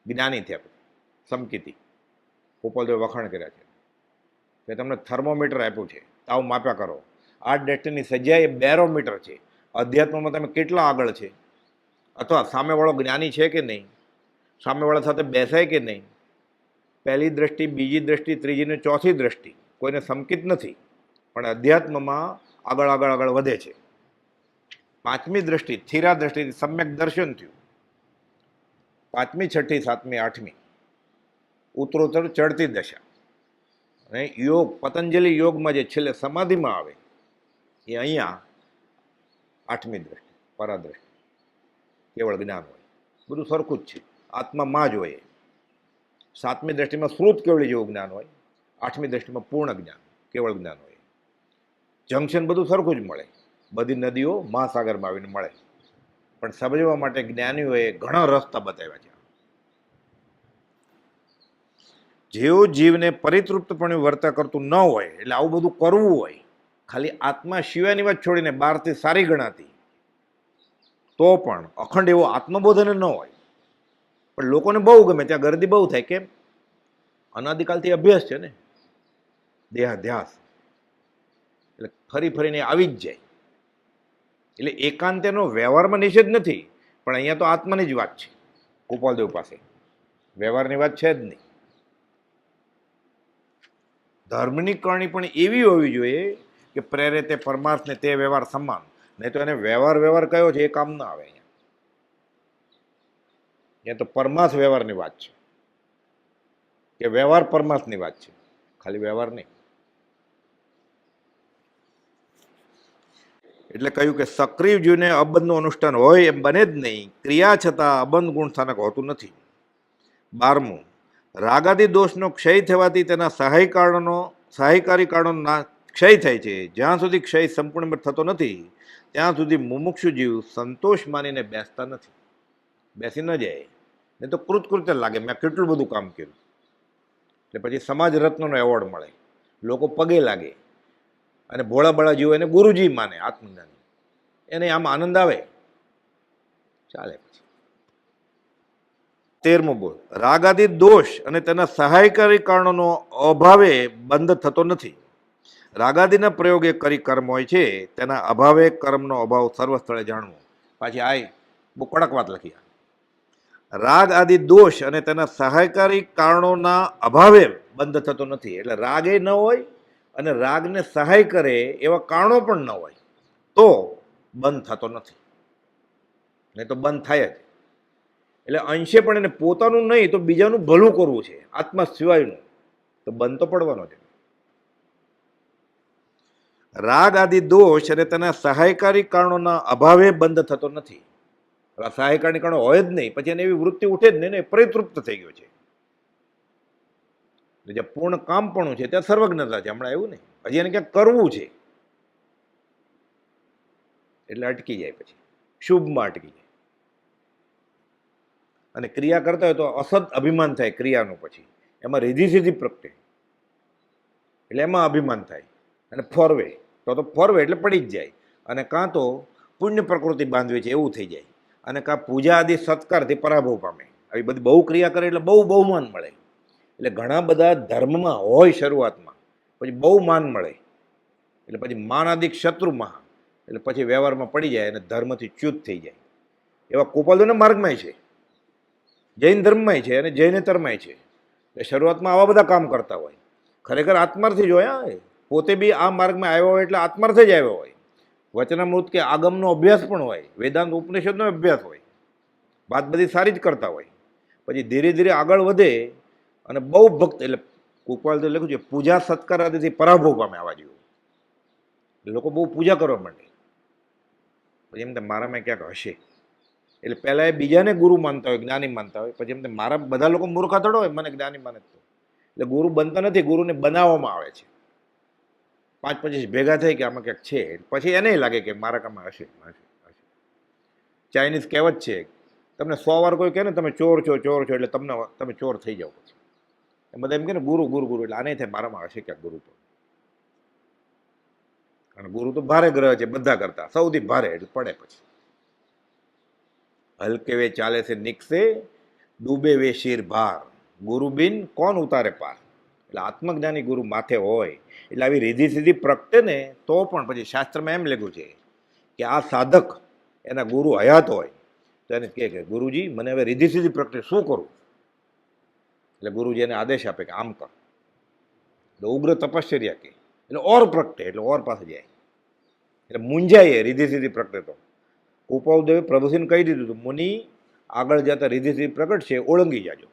જ્ઞાની થયા, સમકીતી. ગોપાલદેવે વખાણ કર્યા છે કે તમને થર્મોમીટર આપ્યું છે, તાવ માપ્યા કરો. 8 દ્રષ્ટિની સજાઈ એ બેરોમીટર છે. અધ્યાત્મમાં તમે કેટલા આગળ છે, અથવા સામેવાળો જ્ઞાની છે કે નહીં, સામેવાળા સાથે બેસાય કે નહીં. પહેલી દ્રષ્ટિ, બીજી દ્રષ્ટિ, ત્રીજી ને ચોથી દ્રષ્ટિ કોઈને સમકિત નથી, પણ અધ્યાત્મમાં આગળ આગળ આગળ વધે છે. 5મી દ્રષ્ટિ, સ્થિરા દ્રષ્ટિથી સમ્યક દર્શન થયું. પાંચમી, છઠ્ઠી, સાતમી, આઠમી ઉત્તરોત્તર ચડતી દશા. અને યોગ, પતંજલિ યોગમાં જે છેલ્લે સમાધિમાં આવે એ અહીંયા આઠમી દ્રષ્ટિ, પરાદ્રષ્ટિ, કેવળ જ્ઞાન હોય. બધું સરખું જ છે, આત્મામાં જ હોય. સાતમી દ્રષ્ટિમાં શ્રુત કેવળી જેવું જ્ઞાન હોય, આઠમી દ્રષ્ટિમાં પૂર્ણ જ્ઞાન, કેવળ જ્ઞાન હોય. જંક્શન બધું સરખું જ મળે, બધી નદીઓ મહાસાગરમાં આવીને મળે. પણ સમજવા માટે જ્ઞાનીઓએ ઘણા રસ્તા બતાવ્યા છે. જેવું જીવને પરિતૃપ્તપણે વર્તા કરતું ન હોય, એટલે આવું બધું કરવું હોય, ખાલી આત્મા સિવાયની વાત છોડીને બહારથી સારી ગણાતી, તો પણ અખંડ એવો આત્મબોધન ન હોય. પણ લોકોને બહુ ગમે, ત્યાં ગરદી બહુ થાય. કેમ? અનાદિકાલથી અભ્યાસ છે ને, દેહાધ્યાસ, એટલે ફરી ફરીને આવી જ જાય. એટલે એકાંતનો વ્યવહારમાં નિષેધ નથી, પણ અહીંયા તો આત્માની જ વાત છે. ગોપાલદેવ પાસે વ્યવહારની વાત છે જ નહીં. ધર્મની કરણી પણ એવી હોવી જોઈએ કે પ્રેરે તે પરમાર્થને તે વ્યવહાર સમાન. નહીં તો એને વ્યવહાર કયો છે એ કામ ના આવે. અહીંયા તો પરમાર્થ વ્યવહારની વાત છે, કે વ્યવહાર પરમાર્થની વાત છે, ખાલી વ્યવહાર નહીં. એટલે કહ્યું કે સક્રિય જીવને અબંધનું અનુષ્ઠાન હોય એમ બને જ નહીં. ક્રિયા છતાં અબંધ ગુણ સ્થાનક હોતું નથી. 12મું, રાગાદી દોષનો ક્ષય થવાથી તેના સહાયકારી કારણોનો ક્ષય થાય છે. જ્યાં સુધી ક્ષય સંપૂર્ણ થતો નથી ત્યાં સુધી મુમુક્ષુ જીવ સંતોષ માનીને બેસતા નથી. બેસી ન જાય, નહીં તો કૃતકૃત્ય લાગે, મેં કેટલું બધું કામ કર્યું. એટલે પછી સમાજ રત્નનો એવોર્ડ મળે, લોકો પગે લાગે, અને ભોળા બળા જીવો એને ગુરુજી માને, આત્મજ્ઞાની. એને આમ આનંદ આવે, ચાલે. પછી 13મું બોલ, રાગાદી દોષ અને તેના સહાયકારી કારણોનો અભાવે બંધ થતો નથી. રાગાદીના પ્રયોગે કરી કર્મ હોય છે, તેના અભાવે કર્મનો અભાવ સર્વ સ્થળે જાણવો. પાછી આ બહુ કડક વાત લખી. રાગ આદિ દોષ અને તેના સહાયકારી કારણોના અભાવે બંધ થતો નથી. એટલે રાગ એ ન હોય અને રાગને સહાય કરે એવા કારણો પણ ન હોય તો બંધ થતો નથી. નહીં તો બંધ થાય જ. એટલે અંશે પણ એને પોતાનું નહીં તો બીજાનું ભલું કરવું છે, આત્મા સિવાયનું, તો બંધ તો પડવાનો છે. રાગ આદિ દોષ અને તેના સહાયકારી કારણોના અભાવે બંધ થતો નથી. સહાયકારી કારણો હોય જ નહીં, પછી એને એવી વૃત્તિ ઉઠે જ નહીં ને, પરિતૃપ્ત થઈ ગયો છે. જ્યાં પૂર્ણ કામપણું છે ત્યાં સર્વજ્ઞતા છે. હમણાં એવું નહીં, હજી એને ક્યાંક કરવું છે એટલે અટકી જાય, પછી શુભમાં અટકી જાય. અને ક્રિયા કરતા હોય તો અસદ અભિમાન થાય ક્રિયાનું, પછી એમાં રીધી સીધી પ્રગટે એટલે એમાં અભિમાન થાય. અને ફોરવે તો ફોરવે એટલે પડી જ જાય. અને કાં તો પુણ્ય પ્રકૃતિ બાંધવી છે એવું થઈ જાય. અને કાં પૂજા આદિ સત્કારથી પરાભવ પામે. આવી બધી બહુ ક્રિયા કરે એટલે બહુ બહુમાન મળે. એટલે ઘણા બધા ધર્મમાં હોય શરૂઆતમાં, પછી બહુ માન મળે, એટલે પછી માનાદિક શત્રુમાં, એટલે પછી વ્યવહારમાં પડી જાય અને ધર્મથી ચ્યુત થઈ જાય. એવા ગોપાલદેવના માર્ગમાંય છે, જૈન ધર્મમાંય છે અને જૈનેતરમાંય છે. એટલે શરૂઆતમાં આવા બધા કામ કરતા હોય, ખરેખર આત્માર્થી જ હોય. પોતે બી આ માર્ગમાં આવ્યો હોય એટલે આત્માર્થે જ આવ્યો હોય. વચનામૃત કે આગમનો અભ્યાસ પણ હોય, વેદાંત ઉપનિષદનો અભ્યાસ હોય, વાત બધી સારી જ કરતા હોય. પછી ધીરે ધીરે આગળ વધે અને બહુ ભક્ત, એટલે ગોપાલદેવ લખ્યું છે પૂજા સત્કાર આદિથી પરાભવ પામે આવા જેવું. લોકો બહુ પૂજા કરવા માંડે, પછી એમ મારામાં ક્યાંક હશે. એટલે પહેલાં એ બીજાને ગુરુ માનતા હોય, જ્ઞાની માનતા હોય, પછી એમ મારા બધા લોકો મૂર્ખા થડો હોય, મને જ્ઞાની માને તો. એટલે ગુરુ બનતા નથી, ગુરુને બનાવવામાં આવે છે. 5-25 ભેગા થઈ કે આમાં ક્યાંક છે, પછી એને લાગે કે મારા કામમાં હશે. ચાઇનીઝ કહેવત છે, તમને 100 વાર કોઈ કહે ને તમે ચોર છો એટલે તમે ચોર થઈ જાઓ. પછી બધા એમ કે ને ગુરુ ગુરુ ગુરુ, એટલે આને થાય મારામાં હશે ક્યાંક ગુરુ. તો અને ગુરુ તો ભારે ગ્રહ છે બધા કરતા, સૌથી ભારે, એટલે પડે. પછી હલકે વે ચાલે છે નિકસે, ડૂબે વે શિર ભાર, ગુરુ બિન કોણ ઉતારે પાર. એટલે આત્મજ્ઞાની ગુરુ માથે હોય એટલે આવી રીધી સીધી પ્રગટે ને તો પણ પછી શાસ્ત્રમાં એમ લખ્યું છે કે આ સાધક એના ગુરુ હયાત હોય તો એને કહે કે ગુરુજી મને હવે રીધી સીધી પ્રગટે શું કરું. એટલે ગુરુજી એને આદેશ આપે કે આમ કર. એટલે ઉગ્ર તપશ્ચર્યા કે, એટલે ઓર પ્રગટે, એટલે ઓર પાસે જાય. એટલે મૂંઝાઈએ રીધી સીધી પ્રગટે તો. ગોપાલદેવે પ્રભુસિંહને કહી દીધું હતું, મુનિ આગળ જતા રીધિ સિદ્ધિ પ્રગટ છે ઓળંગી જાજો.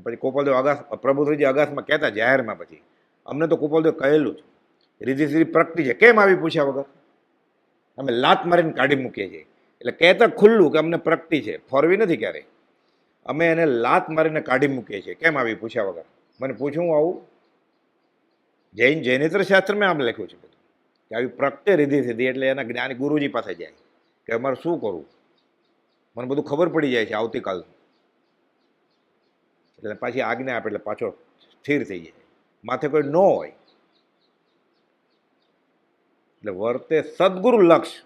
પછી ગોપાલદેવ આગાસ પ્રભુશ્રીજી આગાસમાં કહેતા જાહેરમાં, પછી અમને તો ગોપાલદેવ કહેલું જ રીધિ સિદ્ધિ પ્રગટી છે, કેમ આવી પૂછ્યા વગર અમે લાત મારીને કાઢી મૂકીએ છીએ. એટલે કહેતા ખુલ્લું કે અમને પ્રગટી છે, ફોરવી નથી ક્યારે, અમે એને લાત મારીને કાઢી મૂકીએ છીએ, કેમ આવી પૂછ્યા વગર. મને પૂછ્યું આવું જૈનેતર શાસ્ત્રમાં આમ લખ્યું છે બધું કે આવી પ્રગટે રીધિ સિદ્ધિ, એટલે એના જ્ઞાની ગુરુજી પાસે જાય કે અમારે શું કરવું, મને બધું ખબર પડી જાય છે આવતીકાલ. એટલે પાછી આજ્ઞા આપે એટલે પાછો સ્થિર થઈ જાય, માથે કોઈ ન હોય. એટલે વર્તે સદગુરુ લક્ષ્ય,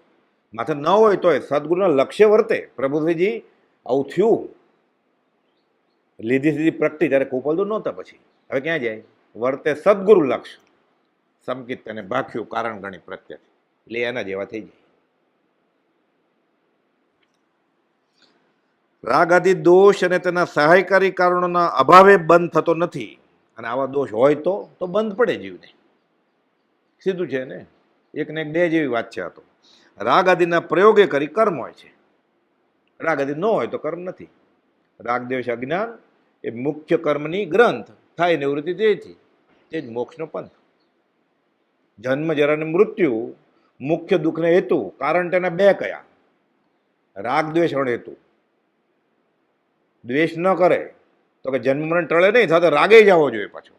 માથે ન હોય તોય સદગુરુના લક્ષ્ય વર્તે. પ્રભુશ્રીજી આવું થયું, લીધી સીધી પ્રગટી, ત્યારે ગોપાલદેવ નહોતા, પછી હવે ક્યાં જાય? વર્તે સદગુરુ લક્ષ્ય સમકિત તેને ભાખ્યું કારણ ગણી પ્રત્યક્ષ, એટલે એના જેવા થઈ જાય. રાગ આદિ દોષ અને તેના સહાયકારી કારણોના અભાવે બંધ થતો નથી, અને આવા દોષ હોય તો બંધ પડે જીવને. સીધું છે ને, એક ને એક બે જેવી વાત છે. આ તો રાગ આદિના પ્રયોગે કરી કર્મ હોય છે, રાગ આદિ ન હોય તો કર્મ નથી. રાગ દ્વેષ અજ્ઞાન એ મુખ્ય કર્મની ગ્રંથ, થાય નિવૃત્તિ તેથી, તે જ મોક્ષનો પંથ. જન્મ જરા અને મૃત્યુ મુખ્ય દુઃખને હેતુ, કારણ તેના બે કયા? રાગ દ્વેષ હેતુ. દ્વેષ ન કરે તો કે જન્મ મરણ ટળે નહીં, સાથે રાગે જવો જોઈએ પાછો,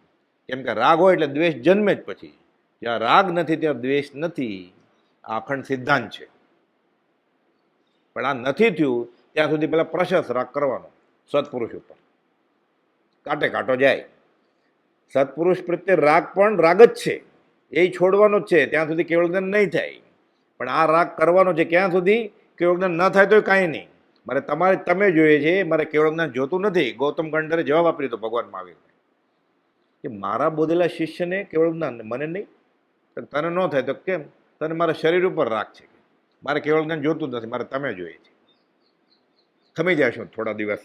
કેમ કે રાગ હોય એટલે દ્વેષ જન્મે જ. પછી જ્યાં રાગ નથી ત્યાં દ્વેષ નથી, આ અખંડ સિદ્ધાંત છે. પણ આ નથી થયું ત્યાં સુધી પેલા પ્રશસ્ત રાગ કરવાનો સત્પુરુષ ઉપર, કાંટે કાંટો જાય. સત્પુરુષ પ્રત્યે રાગ પણ રાગ જ છે, એ છોડવાનો જ છે ત્યાં સુધી કેવળ જ્ઞાન નહીં થાય. પણ આ રાગ કરવાનો છે ક્યાં સુધી? કેવળ જ્ઞાન ન થાય તો કાંઈ નહીં. મારે તમારે તમે જોઈએ છે, મારે કેવળ જ્ઞાન જોતું નથી. ગૌતમ ગંડરે જવાબ આપી દીધો ભગવાન મહાવીર કે મારા બોધેલા શિષ્યને કેવળ જ્ઞાન, મને નહીં. તને ન થાય તો કેમ? તને મારા શરીર ઉપર રાગ છે, મારે કેવળ જ્ઞાન જોતું જ નથી, મારે તમે જોઈએ છે. ખમી જાય શું? થોડા દિવસ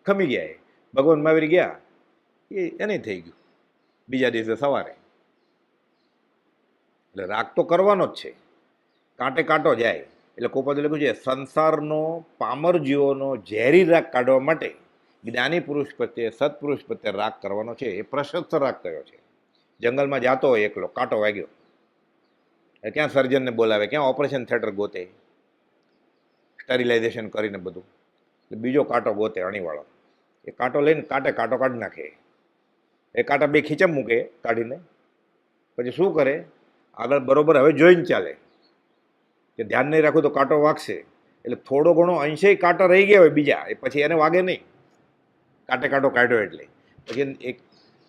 ખમી ગયા. એ ભગવાન મહાવીર ગયા, એને થઈ ગયું બીજા દિવસે સવારે. એટલે રાગ તો કરવાનો જ છે, કાંટે કાંટો જાય. એટલે ગોપાલે લખ્યું છે સંસારનો પામર જીવોનો ઝેરી રાગ કાઢવા માટે જ્ઞાની પુરુષ પ્રત્યે સત્પુરુષ પ્રત્યે રાગ કરવાનો છે. એ પ્રશસ્ત રાગ કયો છે. જંગલમાં જાતો હોય એકલો, કાંટો વાગ્યો, ક્યાં સર્જનને બોલાવે, ક્યાં ઓપરેશન થિયેટર ગોતે, સ્ટરીલાઇઝેશન કરીને બધું, એટલે બીજો કાંટો ગોતે અણીવાળો. એ કાંટો લઈને કાંટે કાંટો કાઢી નાખે. એ કાંટા બે ખીચમ મૂકે કાઢીને, પછી શું કરે? આગળ બરોબર હવે જોઈને ચાલે કે ધ્યાન નહીં રાખવું તો કાંટો વાગશે. એટલે થોડો ઘણો અંશે કાંટો રહી ગયા હોય બીજા, એ પછી એને વાગે નહીં. કાંટે કાંટો કાઢ્યો એટલે પછી એક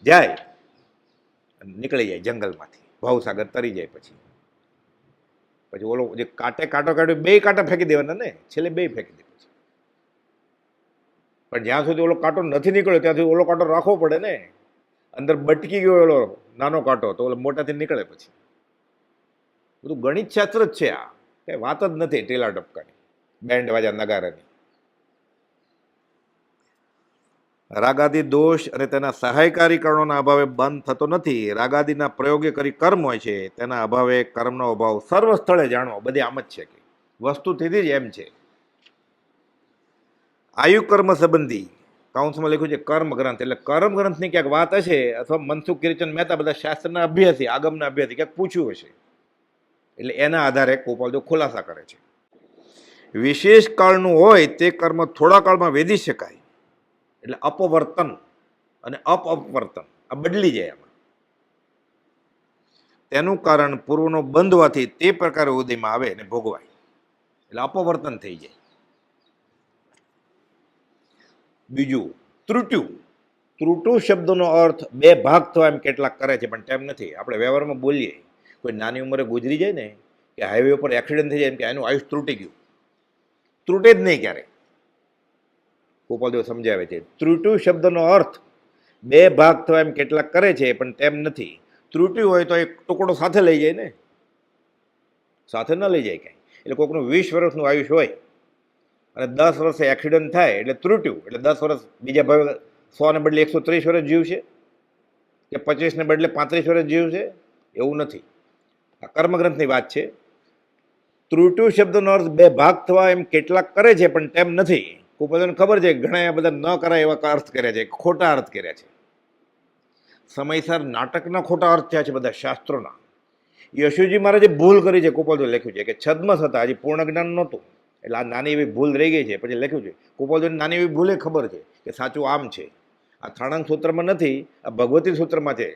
જાય, નીકળી જાય જંગલમાંથી, ભાવસાગર તરી જાય. પછી ઓલો જે કાંટે કાંટો કાઢ્યો, બે કાંટા ફેંકી દેવાના ને, છેલ્લે બે ફેંકી દે. પછી પણ જ્યાં સુધી ઓલો કાંટો નથી નીકળ્યો ત્યાં સુધી ઓલો કાંટો રાખવો પડે ને. અંદર બટકી ગયો ઓલો નાનો કાંટો તો ઓલો મોટાથી નીકળે. પછી બધું ગણિત શાસ્ત્ર જ છે. આ કઈ વાત જ નથી ટેલા ટપકાની, બેન્ડ વાજા નગારાની. રાગાદી દોષ અને તેના સહાયકારી કારણોના અભાવે બંધ થતો નથી. રાગાદીના પ્રયોગે કરી કર્મ હોય છે, તેના અભાવે કર્મનો અભાવ સર્વ સ્થળે જાણવો. બધી આમ જ છે કે વસ્તુથી જ એમ છે. આયુ કર્મ સંબંધી કાઉન્સમાં લખ્યું છે કર્મ ગ્રંથ, એટલે કર્મ ગ્રંથની ક્યાંક વાત હશે, અથવા મનસુખ કિરીચંદ મહેતા બધા શાસ્ત્રના અભ્યાસી, આગમના અભ્યાસી ક્યાંક પૂછ્યું હશે, એટલે એના આધારે ગોપાલદેવ ખુલાસા કરે છે. વિશેષ કાળનું હોય તે કર્મ થોડા કાળમાં વેધી શકાય, એટલે અપવર્તન અને અપવર્તન આ બદલી જાય આમાં. તેનું કારણ પૂર્વનો બંધવાથી તે પ્રકારે ઉદયમાં આવે અને ભોગવાય, એટલે અપવર્તન થઈ જાય. બીજું ત્રુટ્યું. ત્રુટુ શબ્દનો અર્થ બે ભાગ થવા એમ કેટલાક કરે છે, પણ તેમ નથી. આપણે વ્યવહારમાં બોલીએ, કોઈ નાની ઉંમરે ગુજરી જાય ને કે હાઈવે ઉપર એક્સિડન્ટ થઈ જાય એમ કે એનું આયુષ તૂટી ગયું, તૂટે જ નહીં ક્યારે. ગોપાલદેવ સમજાવે છે ત્રુટુ શબ્દનો અર્થ બે ભાગ થવા એમ કેટલાક કરે છે, પણ તેમ નથી. ત્રુટ્યું હોય તો એક ટુકડો સાથે લઈ જાય ને, સાથે ન લઈ જાય કાંઈ. એટલે કોઈકનું 20 વર્ષનું આયુષ હોય અને 10 વર્ષે એક્સિડન્ટ થાય એટલે ત્રુટ્યું, એટલે 10 વર્ષ બીજા ભાવે 100 ને બદલે 130 વર્ષ જીવશે કે 25 ને બદલે 35 વર્ષ જીવશે, એવું નથી. આ કર્મગ્રંથની વાત છે. ત્રુટ્યું શબ્દનો અર્થ બે ભાગ થવા એમ કેટલાક કરે છે, પણ તેમ નથી. કુપોલને ખબર છે ઘણા બધા ન કરાય એવા અર્થ કર્યા છે, ખોટા અર્થ કર્યા છે. સમયસર નાટકના ખોટા અર્થ થયા છે બધા શાસ્ત્રોના. યશુજી મહારાજે ભૂલ કરી છે. કુપોલજો લખ્યું છે કે છદ્મસ હતા, હજી પૂર્ણ જ્ઞાન નહોતું, એટલે આ નાની એવી ભૂલ રહી ગઈ છે. પછી લખ્યું છે કુપોલજોને નાની એવી ભૂલે ખબર છે કે સાચું આમ છે, આ થાણાંગ સૂત્રમાં નથી, આ ભગવતી સૂત્રમાં છે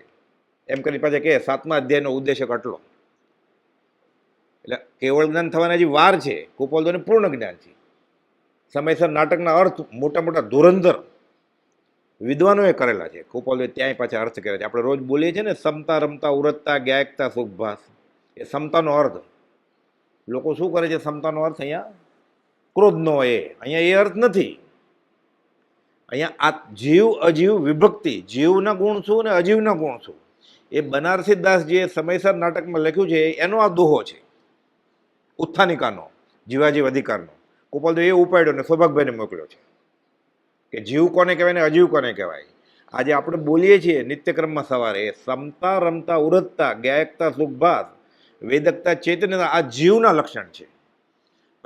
એમ કરી પાછા કે 7મા અધ્યાયનો ઉદ્દેશ આટલો. એટલે કેવળ જ્ઞાન થવાના હજી વાર છે, કુપોલજોને પૂર્ણ જ્ઞાન છે. સમયસર નાટકના અર્થ મોટા મોટા ધુરંધર વિદ્વાનોએ કરેલા છે. કુપોલજોએ ત્યાંય પાછા અર્થ કર્યા છે. આપણે રોજ બોલીએ છીએ ને સમતા રમતા ઉરતતા ગાયકતા સુખભાસ, એ સમતાનો અર્થ. લોકો શું કરે છે સમતાનો અર્થ? અહીંયા ક્રોધનો હોય, અહીંયા એ અર્થ નથી. અહીંયા આ જીવ અજીવ વિભક્તિ, જીવના ગુણ શું ને અજીવના ગુણ શું, એ બનારસીદાસજીએ સમયસર નાટકમાં લખ્યું છે. એનો આ દોહો છે ઉત્થાનિકાનો, જીવાજીવ અધિકારનો. કુપોલજો એ ઉપાડ્યો ને સૌભાગભાઈને મોકલ્યો છે કે જીવ કોને કહેવાય ને અજીવ કોને કહેવાય. આજે આપણે બોલીએ છીએ નિત્યક્રમમાં સવારે સમતા રમતા ઉરતતા ગાયકતા સુખભાસ વેદકતા ચૈતન્યતા, આ જીવના લક્ષણ છે.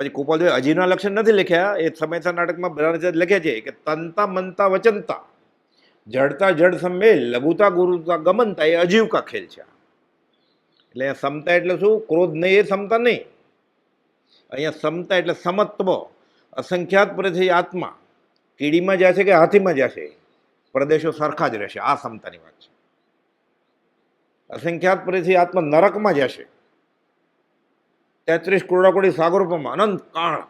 પછી કુપોલજોએ અજીવના લક્ષણ નથી લખ્યા. એ સમયસર નાટકમાં બનારસી લખ્યા છે કે તનતા મનતા વચનતા જડતા જડ સંમેલ લઘુતા ગુરુતા ગમનતા, એ અજીવ કા ખેલ છે. એટલે સમતા એટલે શું? ક્રોધ નહીં, એ સમતા નહીં. અહીંયા સમતા એટલે સમત્વ, અસંખ્યાત પ્રદેશ આત્મા કીડીમાં જશે કે હાથીમાં જશે, પ્રદેશો સરખા જ રહેશે. આ સમતાની વાત છે. અસંખ્યાત પ્રદેશ આત્મા નરકમાં જશે, 33 કરોડ સાગરોપમાં અનંત કાળ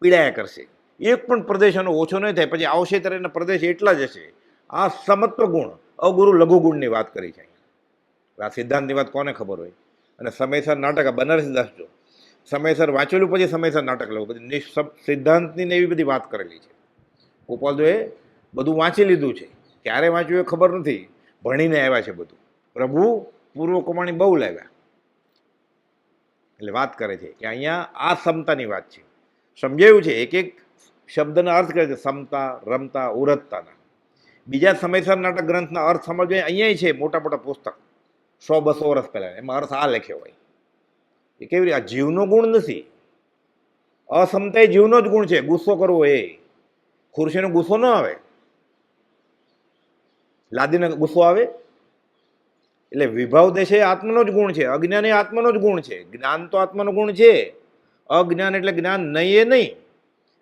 પીડાયા કરશે, એક પણ પ્રદેશ એનો ઓછો નહીં થાય. પછી આવશે ત્યારે એના પ્રદેશ એટલા જ હશે. આ સમત્વ ગુણ, અગુરુ લઘુ ગુણની વાત કરી છે. આ સિદ્ધાંતની વાત કોને ખબર હોય? અને સમયસર નાટક આ બનારસીદાસ જો સમયસર વાંચેલું પછી સમયસર નાટક લઉં, પછી સિદ્ધાંતની ને એવી બધી વાત કરેલી છે. કુપોલજોએ બધું વાંચી લીધું છે. ક્યારે વાંચ્યું એ ખબર નથી, ભણીને આવ્યા છે બધું. પ્રભુ પૂર્વ કમાણી બહુ લાવ્યા. એટલે વાત કરે છે કે અહીંયા આ સમતાની વાત છે. સમજાયું છે, એક એક શબ્દના અર્થ કરે છે, સમતા રમતા ઉરતતાના. બીજા સમયસર નાટક ગ્રંથના અર્થ સમજવા અહીંયા છે. મોટા મોટા પુસ્તક 100-200 વર્ષ પહેલાં, એમાં અર્થ આ લખ્યો હોય. એ કેવી રીતે? આ જીવનો ગુણ નથી. અસમતા એ જીવનો જ ગુણ છે. ગુસ્સો કરવો એ ખુરશીનો ગુસ્સો ન આવે, લાદીને ગુસ્સો આવે. એટલે વિભાવ દેશે આત્માનો જ ગુણ છે, અજ્ઞાન એ આત્માનો જ ગુણ છે. જ્ઞાન તો આત્માનો ગુણ છે. અજ્ઞાન એટલે જ્ઞાન નહીં એ નહીં,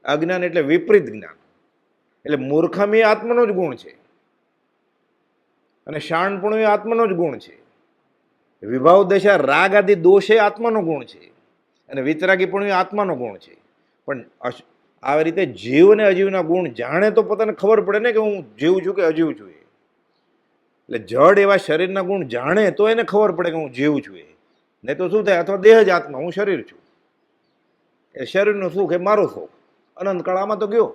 અજ્ઞાન એટલે વિપરીત જ્ઞાન. એટલે મૂર્ખામી એ આત્માનો જ ગુણ છે, અને શાણપણું એ આત્માનો જ ગુણ છે. વિભાવ દશા રાગ આદિ દોષ એ આત્માનો ગુણ છે, અને વિતરાગીપણું એ આત્માનો ગુણ છે. પણ આવી રીતે જીવ અને અજીવના ગુણ જાણે તો પોતાને ખબર પડે ને કે હું જીવ છું કે અજીવ છું. એટલે જડ એવા શરીરના ગુણ જાણે તો એને ખબર પડે કે હું જીવ છું. નહીં તો શું થાય? અથવા દેહ જ આત્મા, હું શરીર છું. એ શરીરનું સુખ એ મારો સુખ, અનંત કાળામાં તો ગયો.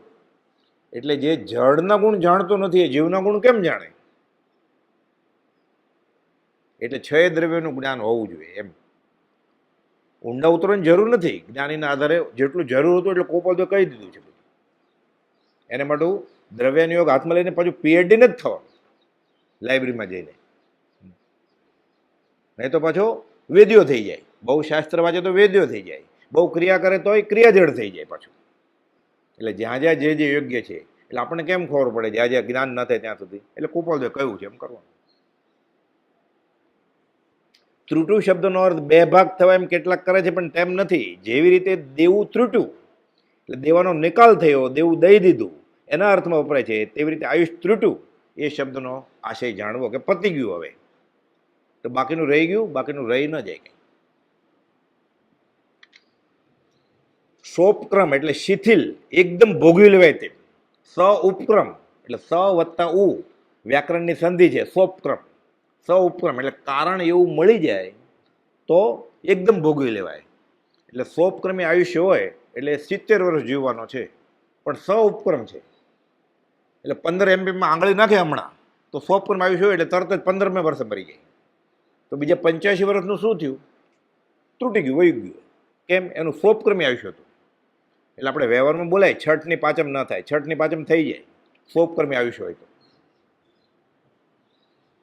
એટલે જે જડના ગુણ જાણતો નથી એ જીવના ગુણ કેમ જાણે? એટલે 6 દ્રવ્યોનું જ્ઞાન હોવું જોઈએ. એમ ઊંડા ઉતરવાની જરૂર નથી. જ્ઞાનીના આધારે જેટલું જરૂર હતું એટલે કુપોલજો કહી દીધું છે બધું. એને માટે દ્રવ્યનિયોગ હાથમાં લઈને પાછું પીએચડી નથી થવાનું લાઇબ્રેરીમાં જઈને, નહીં તો પાછો વેદ્યો થઈ જાય. બહુ શાસ્ત્ર વાંચે તો વેદ્યો થઈ જાય, બહુ ક્રિયા કરે તોય ક્રિયાજડ થઈ જાય પાછું. એટલે જ્યાં જ્યાં જે જે યોગ્ય છે, એટલે આપણને કેમ ખબર પડે? જ્યાં જ્યાં જ્ઞાન ન થાય ત્યાં સુધી. એટલે કુપોલજોએ કહ્યું છે એમ કરવાનું. ત્રુટુ શબ્દનો અર્થ બે ભાગ થવા એમ કેટલાક કરે છે, પણ તેમ નથી. જેવી રીતે દેવું ત્રુટુ એટલે દેવાનો નિકાલ થયો, દેવું દઈ દીધું, એના અર્થમાં વપરાય છે. તેવી રીતે આયુષ ત્રુટુ એ શબ્દનો આશય જાણવો કે પતી ગયું હવે, તો બાકીનું રહી ગયું, બાકીનું રહી ન જાય. કંઈ સોપક્રમ એટલે શિથિલ, એકદમ ભોગવી લેવાય તેમ. સ ઉપક્રમ એટલે સ વત્તા ઉ વ્યાકરણની સંધિ છે. સોપક્રમ, સ ઉપક્રમ એટલે કારણ એવું મળી જાય તો એકદમ ભોગવી લેવાય. એટલે સોપક્રમી આયુષ્ય હોય એટલે 70 વર્ષ જીવવાનો છે, પણ સ ઉપક્રમ છે. એટલે 15 એમપીમાં આંગળી નાખે હમણાં તો સોપક્રમ આયુષ્ય હોય એટલે તરત જ 15મે વર્ષે મરી જાય. તો બીજા 85 વર્ષનું શું થયું? તૂટી ગયું, વહી ગયું. કેમ? એનું સોપક્રમી આયુષ્ય હતું. એટલે આપણે વ્યવહારમાં બોલાય છઠની પાંચમ ન થાય, છઠની પાંચમ થઈ જાય સોપક્રમી આયુષ્ય હોય તો.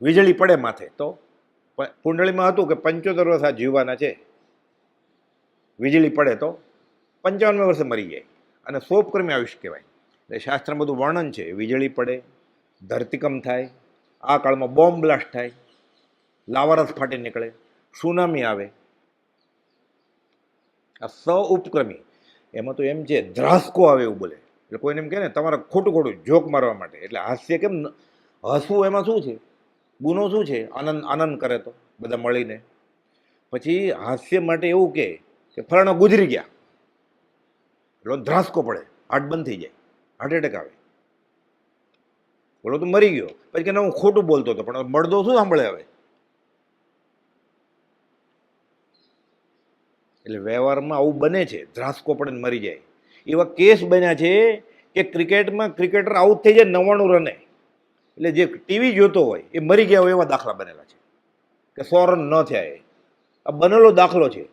વીજળી પડે માથે તો કુંડળીમાં હતું કે 75 વર્ષ આ જીવવાના છે, વીજળી પડે તો 55મે વર્ષે મરી જાય, અને સોપક્રમી આયુષ્ય કહેવાય. એટલે શાસ્ત્રમાં બધું વર્ણન છે. વીજળી પડે, ધરતીકંપ થાય, આ કાળમાં બોમ્બ બ્લાસ્ટ થાય, લાવારસ ફાટી નીકળે, સુનામી આવે. આ ઉપક્રમી એમાં તો એમ છે ધ્રાસકો આવે એવું બોલે. એટલે કોઈને એમ કહે ને તમારે ખોટું ખોટું જોક મારવા માટે. એટલે હાસ્ય કેમ હસવું એમાં શું છે? ગુનો શું છે? આનંદ આનંદ કરે તો બધા મળીને. પછી હાસ્ય માટે એવું કે ફલાણા ગુજરી ગયા એટલે ધ્રાસકો પડે, હાર્ટ બંધ થઈ જાય, હાર્ટ એટેક આવે. બોલો તો મરી ગયો, પછી કે હું ખોટું બોલતો હતો, પણ મળદો શું સાંભળે હવે? એટલે વ્યવહારમાં આવું બને છે, ધ્રાસકો પડે ને મરી જાય. એવા કેસ બન્યા છે કે ક્રિકેટમાં ક્રિકેટર આઉટ થઈ જાય 99 રને, એટલે જે ટીવી જોતો હોય એ મરી ગયા હોય એવા દાખલા બનેલા છે કે 100 રન ન થયા. એ આ બનેલો દાખલો છે.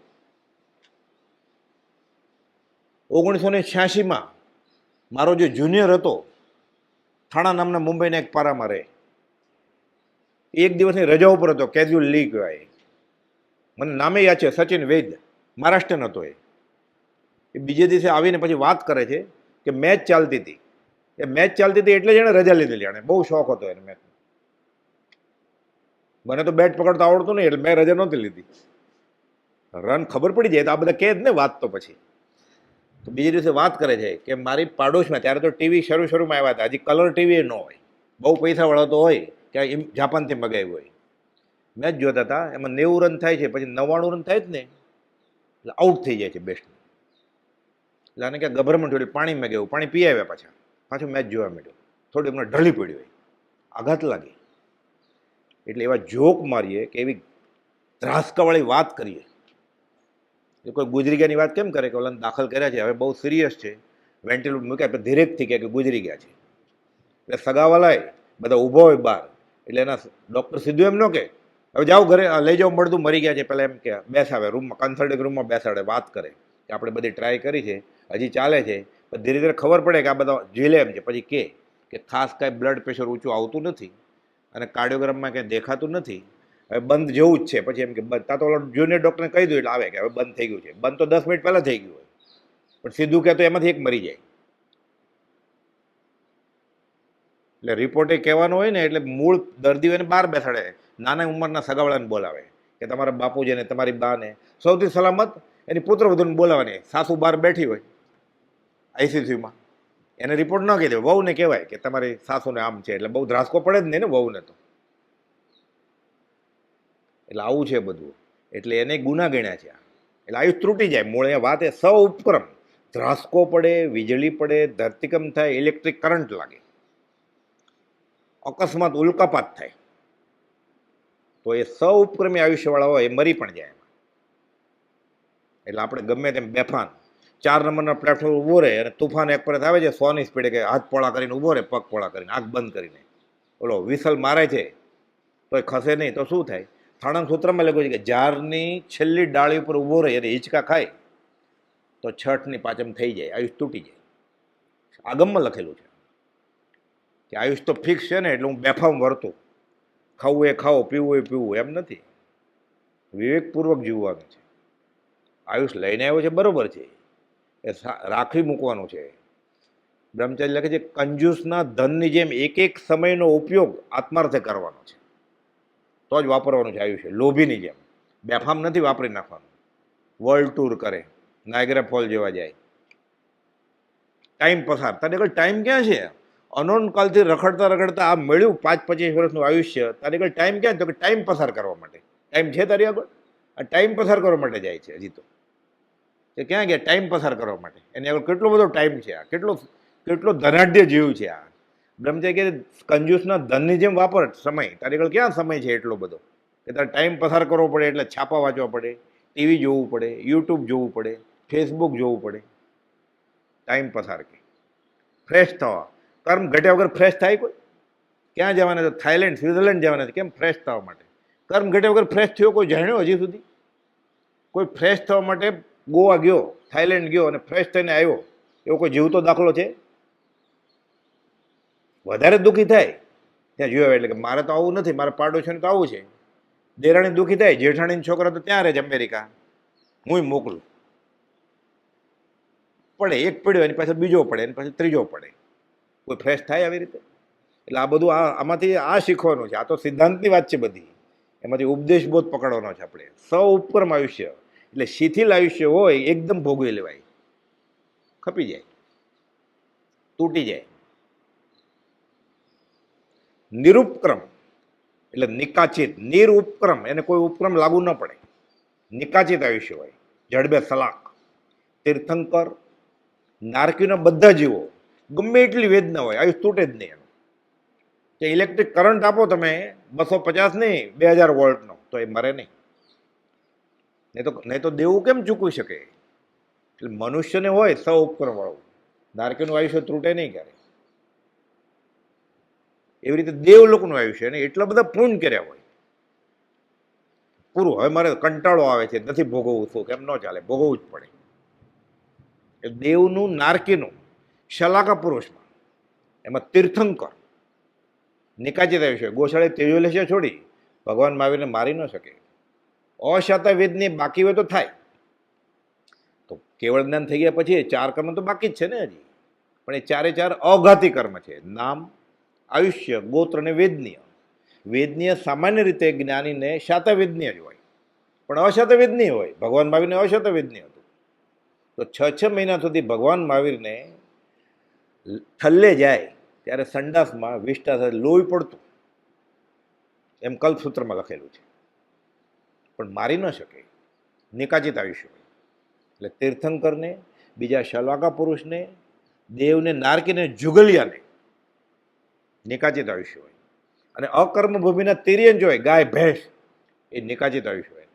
1986માં મારો જે જુનિયર હતો, થાણા નામના મુંબઈના એક પારામાં રહે, એક દિવસની રજા ઉપર હતો, કેઝ્યુઅલ લીગ કહેવાય. મને નામે યાદ છે, સચિન વૈદ, મહારાષ્ટ્રનો હતો. એ બીજે દિવસે આવીને પછી વાત કરે છે કે મેચ ચાલતી હતી, એ મેચ ચાલતી હતી એટલે જ એણે રજા લીધેલી. એણે બહુ શોખ હતો એને મેચ. મને તો બેટ પકડતા આવડતું નહીં એટલે મેં રજા નહોતી લીધી. રન ખબર પડી જાય તો આ બધા કહે જ ને વાત. તો પછી તો બીજે દિવસે વાત કરે છે કે મારી પાડોશમાં, ત્યારે તો ટીવી શરૂમાં આવ્યા હતા, હજી કલર ટીવી ન હોય, બહુ પૈસાવાળા તો હોય કે જાપાનથી મગાવ્યું હોય. મેચ જોતા હતા, એમાં 90 રન થાય છે, પછી 99 રન થાય જ ને એટલે આઉટ થઈ જાય છે બેસ્ટ. એટલે આને ક્યાં ગભરામણ થોડી, પાણી મગાવ્યું, પાણી પી આવ્યા, પાછું મેચ જોવા માંડ્યો. થોડી એમને ઢળી પડ્યું હોય, આઘાત લાગે. એટલે એવા જોક મારીએ કે એવી ધ્રાસકાવાળી વાત કરીએ. એ કોઈ ગુજરી ગયાની વાત કેમ કરે કે ઓલાને દાખલ કર્યા છે, હવે બહુ સિરિયસ છે, વેન્ટિલેટર મૂક્યા, આપણે ધીરેજથી કહે કે ગુજરી ગયા છે. એટલે સગાવાલાય બધા ઊભો હોય બહાર, એટલે એના ડૉક્ટર સીધું એમ ન કે હવે જાઓ ઘરે લઈ જાઓ, મળદું મરી ગયા છે. પહેલાં એમ કે બેસાવે રૂમમાં, કન્સલ્ટિંગ રૂમમાં બેસાડે, વાત કરે કે આપણે બધી ટ્રાય કરી છે, હજી ચાલે છે. પણ ધીરે ધીરે ખબર પડે કે આ બધા ઝીલે એમ છે. પછી કે ખાસ કાંઈ બ્લડ પ્રેશર ઊંચું આવતું નથી અને કાર્ડિયોગ્રામમાં કંઈ દેખાતું નથી, હવે બંધ જેવું જ છે. પછી એમ કે તા તો જુનિયર ડૉક્ટરને કહી દઉં એટલે આવે કે હવે બંધ થઈ ગયું છે. બંધ તો 10 મિનિટ પહેલાં થઈ ગયું હોય, પણ સીધું કહે તો એમાંથી એક મરી જાય. એટલે રિપોર્ટે કહેવાનો હોય ને, એટલે મૂળ દર્દીઓને બહાર બેસાડે, નાના ઉંમરના સગાવાળાને બોલાવે કે તમારા બાપુજીને, તમારી બાને, સૌથી સલામત એની પુત્રવધૂને બોલાવવાની. સાસુ બહાર બેઠી હોય આઈસીસીયુમાં, એને રિપોર્ટ ન કહી દે, વહુને કહેવાય કે તમારી સાસુને આમ છે. એટલે બહુ ધ્રાસકો પડે જ નહીં ને વહુને તો. એટલે આવું છે બધું. એટલે એને ગુના ગણ્યા છે. એટલે આયુષ ત્રુટી જાય. મૂળ એ વાત એ ઉપક્રમ. ધ્રાસકો પડે, વીજળી પડે, ધરતીકંપ થાય, ઇલેક્ટ્રિક કરંટ લાગે, અકસ્માત ઉલ્કાપાત થાય, તો એ ઉપક્રમી આયુષ્યવાળા હોય એ મરી પણ જાય. એટલે આપણે ગમે તેમ બેફાન 4 નંબરના પ્લેટફોર્મ ઊભો રહે અને તુફાન એક પરત આવે છે 100ની સ્પીડે, કે હાથ પોળા કરીને ઊભો રહે, પગ પોળા કરીને, આંખ બંધ કરીને, ઓલો વિસલ મારે છે તો એ ખસે નહીં તો શું થાય? થાણા સૂત્રમાં લખ્યું છે કે ઝાડની છેલ્લી ડાળી ઉપર ઊભો રહે અને હિંચકા ખાય તો છઠની પાચમ થઈ જાય, આયુષ તૂટી જાય. આગમમાં લખેલું છે કે આયુષ તો ફિક્સ છે ને, એટલે હું બેફામ વર્તું, ખાવું એ ખાઓ, પીવું એ પીવું, એમ નથી. વિવેકપૂર્વક જીવવાનું છે. આયુષ લઈને આવ્યો છે બરોબર છે, એ રાખી મૂકવાનું છે. બ્રહ્મચારી લખે છે કંજૂસના ધનની જેમ એક એક સમયનો ઉપયોગ આત્માર્થે કરવાનો છે, તો જ વાપરવાનું છે આયુષ્ય. લોભીની જેમ બેફામ નથી વાપરી નાખવાનું. વર્લ્ડ ટૂર કરે, નાયગ્રા ફોલ જેવા જાય, ટાઈમ પસાર. તારે આગળ ટાઈમ ક્યાં છે? અનોન કાલથી રખડતા રખડતા આ મળ્યું 5-25 વર્ષનું આયુષ્ય, તારે આગળ ટાઈમ ક્યાં? તો કે ટાઈમ પસાર કરવા માટે ટાઈમ છે તારી આગળ? આ ટાઈમ પસાર કરવા માટે જાય છે હજી તો. એ ક્યાં ગયા? ટાઈમ પસાર કરવા માટે. એની આગળ કેટલો બધો ટાઈમ છે. આ કેટલો ધનાઢ્ય જીવ છે આ. બ્રહ્મચારી કે કંજૂસના ધનની જેમ વાપર સમય. તારી આગળ ક્યાં સમય છે એટલો બધો કે તારે ટાઈમ પસાર કરવો પડે? એટલે છાપા વાંચવા પડે, ટીવી જોવું પડે, યુટ્યુબ જોવું પડે, ફેસબુક જોવું પડે. ટાઈમ પસાર કે ફ્રેશ થવા. કર્મ ઘટ્યા વગર ફ્રેશ થાય કોઈ? ક્યાં જવાના છે? થાઈલેન્ડ, સ્વિટ્ઝરલેન્ડ જવાના છે. કેમ? ફ્રેશ થવા માટે. કર્મ ઘટ્યા વગર ફ્રેશ થયો કોઈ જાણ્યો હજી સુધી? કોઈ ફ્રેશ થવા માટે ગોવા ગયો, થાઈલેન્ડ ગયો અને ફ્રેશ થઈને આવ્યો, એવો કોઈ જીવતો દાખલો છે? વધારે દુઃખી થાય ત્યાં જોયા એટલે કે મારે તો આવું નથી, મારે પાડોશીને તો આવું છે. દેરાણી દુઃખી થાય, જેઠાણીના છોકરા તો ત્યાં રહે છે અમેરિકા, હું મોકલું. પડે એક પડ્યો એની પાછળ બીજો પડે, એની પાછળ ત્રીજો પડે. કોઈ ફ્રેશ થાય આવી રીતે? એટલે આ બધું આમાંથી આ શીખવાનું છે. આ તો સિદ્ધાંતની વાત છે બધી. એમાંથી ઉપદેશબોધ પકડવાનો છે આપણે. ઉપક્રમ આયુષ્ય એટલે શિથિલ આયુષ્ય હોય એકદમ ભોગવી લેવાય, ખપી જાય, તૂટી જાય. નિરુપક્રમ એટલે નિકાચિત. નિરુપક્રમ એને કોઈ ઉપક્રમ લાગુ ન પડે. નિકાચિત આયુષ્ય હોય, જડબે સલાક. તીર્થંકર, નારકીના બધા જીવો ગમે એટલી વેદના હોય આયુષ તૂટે જ નહીં એનું. કે ઇલેક્ટ્રિક કરંટ આપો તમે 250 નહીં 2000 વોલ્ટનો, તો એ મરે નહીં. નહીં તો દેવું કેમ ચૂકવી શકે? એટલે મનુષ્યને હોય ઉપક્રમ વાળું, નારકીનું આયુષ્ય તૂટે નહીં ક્યારે. એવી રીતે દેવ લોકોનું આયુષ્ય ને એટલા બધા પૂર્ણ કર્યા હોય પૂરું. હવે મારે કંટાળો આવે છે, નથી ભોગવવું, શું કેમ ન ચાલે, ભોગવવું જ પડે. દેવનું નારકીનું શલાકા પુરુષમાં એમાં તીર્થંકર નિકાચિત આયુષ્ય. ગોશાળે તેજોલેશે છોડી ભગવાન મહાવીરને મારી ન શકે. અશાતા વેદની બાકી હોય તો થાય. તો કેવળ જ્ઞાન થઈ ગયા પછી 4 કર્મ તો બાકી જ છે ને હજી. પણ એ 4 અઘાતી કર્મ છે. નામ, આયુષ્ય, ગોત્ર અને વેદનીય. વેદનીય સામાન્ય રીતે જ્ઞાનીને શાતા વેદનીય જ હોય, પણ અશાતા વેદનીય હોય. ભગવાન મહાવીરને અશાતા વેદનીય હતું. તો 6 મહિના સુધી ભગવાન મહાવીરને થલ્લે જાય ત્યારે સંડાસમાં વિષ્ટા સાથે લોહી પડતું, એમ કલ્પસૂત્રમાં લખેલું છે. પણ મારી ન શકે, નિકાચિત આયુષ્ય હોય. એટલે તીર્થંકરને, બીજા શલાકા પુરુષને, દેવને, નારકીને, જુગલિયાને નિકાચિત આયુષ્ય હોય. અને અકર્મ ભૂમિના તિર્યન જો હોય, ગાય ભેંસ, એ નિકાચિત આયુષ્ય હોય.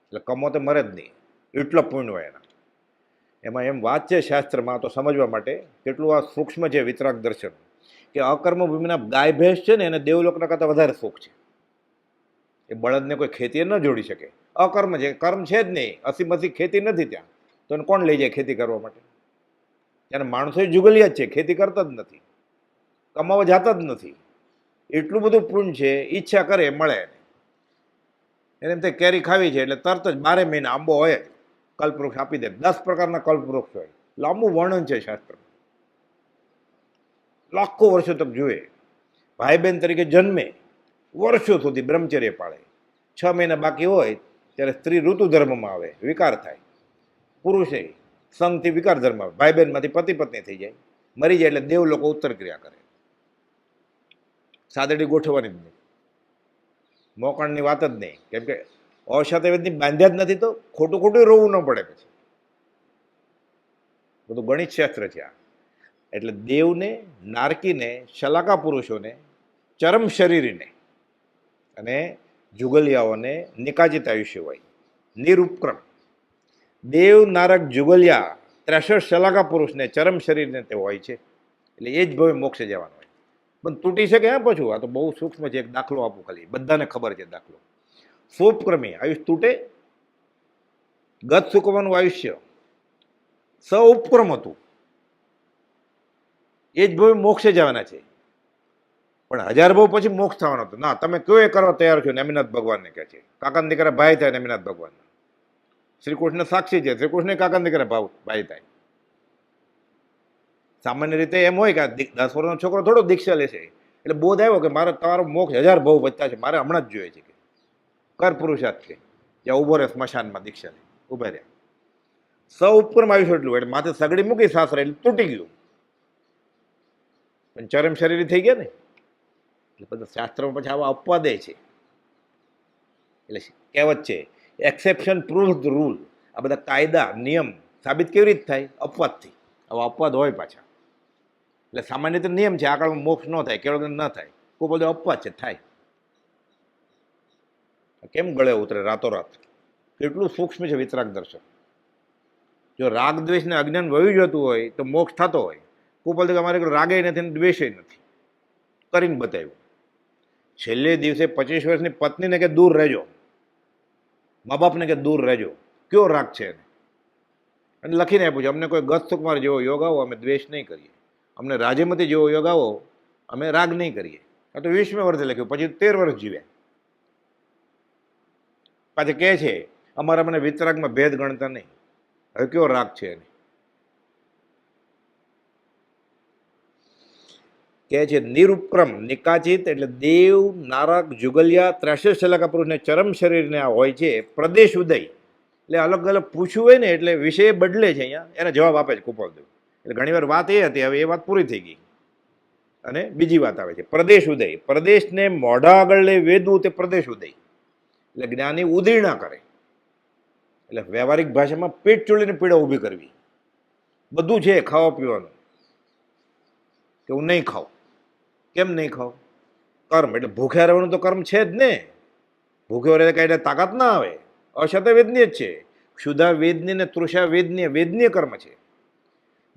એટલે કમો તો મરે જ નહીં, એટલો પુણ્ય હોય એના. એમાં એમ વાત છે શાસ્ત્રમાં, તો સમજવા માટે કેટલું આ સૂક્ષ્મ છે વિતરાગ દર્શન, કે અકર્મ ભૂમિના ગાય ભેંસ છે ને એને દેવલોકના કરતાં વધારે સુખ છે. એ બળદને કોઈ ખેતી ન જોડી શકે. અકર્મ છે, કર્મ છે જ નહીં, અસીમસી ખેતી નથી ત્યાં, તો એને કોણ લઈ જાય ખેતી કરવા માટે? ત્યાં માણસો જુગલિયા જ છે, ખેતી કરતા જ નથી, કમાવા જતા જ નથી. એટલું બધું પૂર્ણ છે, ઈચ્છા કરે મળે. એને એમ થાય કેરી ખાવી છે એટલે તરત જ 12 મહિના આંબો હોય, કલ્પવૃક્ષ આપી દે. 10 પ્રકારના કલ્પવૃક્ષ હોય, લાંબુ વર્ણન છે શાસ્ત્રમાં. લાખો વર્ષો તક જુએ, ભાઈ બહેન તરીકે જન્મે, વર્ષો સુધી બ્રહ્મચર્ય પાળે. 6 મહિના બાકી હોય ત્યારે સ્ત્રી ઋતુ ધર્મમાં આવે, વિકાર થાય. પુરુષે સંઘથી વિકાર ધર્મ આવે, ભાઈ બહેનમાંથી પતિ પત્ની થઈ જાય. મરી જાય એટલે દેવ લોકો ઉત્તર ક્રિયા કરે. સાદડી ગોઠવવાની જ નહીં, મોકણની વાત જ નહીં. કેમ કે અશાતા વેદની બાંધ્યા જ નથી, તો ખોટું ખોટું રોવું ન પડે. પછી બધું ગણિત શાસ્ત્ર છે આ. એટલે દેવને, નારકીને, શલાકા પુરુષોને, ચરમ શરીરીને અને જુગલિયાઓને નિકાચિત આયુષ્ય હોય, નિરુપક્રમ. દેવ, નારક, જુગલિયા 63 શલાકા પુરુષને ચરમ શરીરને તે હોય છે. એટલે એ જ ભવે મોક્ષે જવાનું હોય. પણ તૂટી શકે હા પાછું. આ તો બહુ સૂક્ષ્મ છે. એક દાખલો આપું ખાલી, બધાને ખબર છે દાખલો. સોપક્રમી આયુષ તૂટે. ગત સુકવાનું આયુષ્ય ઉપક્રમ હતું, એ જ ભવે મોક્ષે જવાના છે. પણ 1000 ભવ પછી મોક્ષ થવાનો હતો. ના, તમે કયો એ કરવા તૈયાર છો? નેમિનાથ ભગવાનને કહે છે. કાકાના દીકરા ભાઈ થાય નેમિનાથ ભગવાન. શ્રી કૃષ્ણ સાક્ષી છે, શ્રી કૃષ્ણ કાકાના દીકરા ભાઈ થાય. સામાન્ય રીતે એમ હોય કે 10 વર્ષનો છોકરો થોડો દીક્ષા લેશે એટલે બોધ આવ્યો કે મારે તમારો મોક્ષ 1000 ભવ વધતા છે, મારે હમણાં જ જોઈએ છે. કે કર પુરુષાર્થ છે, ત્યાં ઉભો રહે સ્મશાનમાં દીક્ષા લે, ઉભા રહ્યા. ઉપક્રમ આયુષ્ય એટલું, એટલે માથે સગડી મૂકી સાસરે એટલે તૂટી ગયું. પણ ચરમ શરીર થઈ ગયા ને. એટલે બધા શાસ્ત્રમાં પછી આવા અપવાદે છે. એટલે કહેવત છે, એક્સેપ્શન પ્રૂવ્સ ધ રૂલ. આ બધા કાયદા નિયમ સાબિત કેવી રીતે થાય? અપવાદથી. આવા અપવાદ હોય પાછા. એટલે સામાન્ય રીતે નિયમ છે, આ કાળમાં મોક્ષ ન થાય, કેવળ ન થાય. કોઈ બધો અપવાદ છે, થાય. કેમ ગળે ઉતરે રાતોરાત? કેટલું સૂક્ષ્મ છે વિતરાગ દર્શન. જો રાગ દ્વેષને અજ્ઞાન વહી જતું હોય તો મોક્ષ થતો હોય. કોઈ અમારે રાગે નથી ને દ્વેષે નથી, કરીને બતાવ્યું. છેલ્લે દિવસે 25 વર્ષની પત્નીને કે દૂર રહેજો, મા બાપને કે દૂર રહેજો. કયો રાગ છે એને? અને લખીને આપ્યું છે, અમને કોઈ ગત સુકુમાર જેવો યોગ આવો અમે દ્વેષ નહીં કરીએ, અમને રાજ્યમતી જેવો યોગ આવો અમે રાગ નહીં કરીએ. આ તો 20મે વર્ષે લખ્યું, પછી 13 વર્ષ જીવ્યા. પાછા કહે છે અમારા મને વિતરાગમાં ભેદ ગણતા નહીં. હવે કયો રાગ છે એને? કહે છે નિરુપક્રમ નિકાચિત એટલે દેવ નારક જુગલિયા ત્રાસઠ શલાકા પુરુષને ચરમ શરીરને આ હોય છે પ્રદેશ ઉદય એટલે અલગ અલગ પૂછવું હોય ને એટલે વિષય બદલે છે અહીંયા એને જવાબ આપે છે કુપાલદેવ. એટલે ઘણીવાર વાત એ હતી, હવે એ વાત પૂરી થઈ ગઈ અને બીજી વાત આવે છે પ્રદેશ ઉદય. પ્રદેશને મોઢા આગળ લઈ વેદવું તે પ્રદેશ ઉદય એટલે જ્ઞાની ઉદય ના કરે, એટલે વ્યવહારિક ભાષામાં પેટ ચોળીને પીડા ઊભી કરવી. બધું છે ખાવા પીવાનું, કે હું નહીં ખાઉં. કેમ નહીં ખાવ? કર્મ એટલે ભૂખ્યા રહેવાનું તો કર્મ છે જ ને. ભૂખ્યો રહે કાંઈ તાકાત ના આવે. અશત વેદનીય જ છે, ક્ષુધા વેદની ને તૃષા વેદનીય વેદનીય કર્મ છે.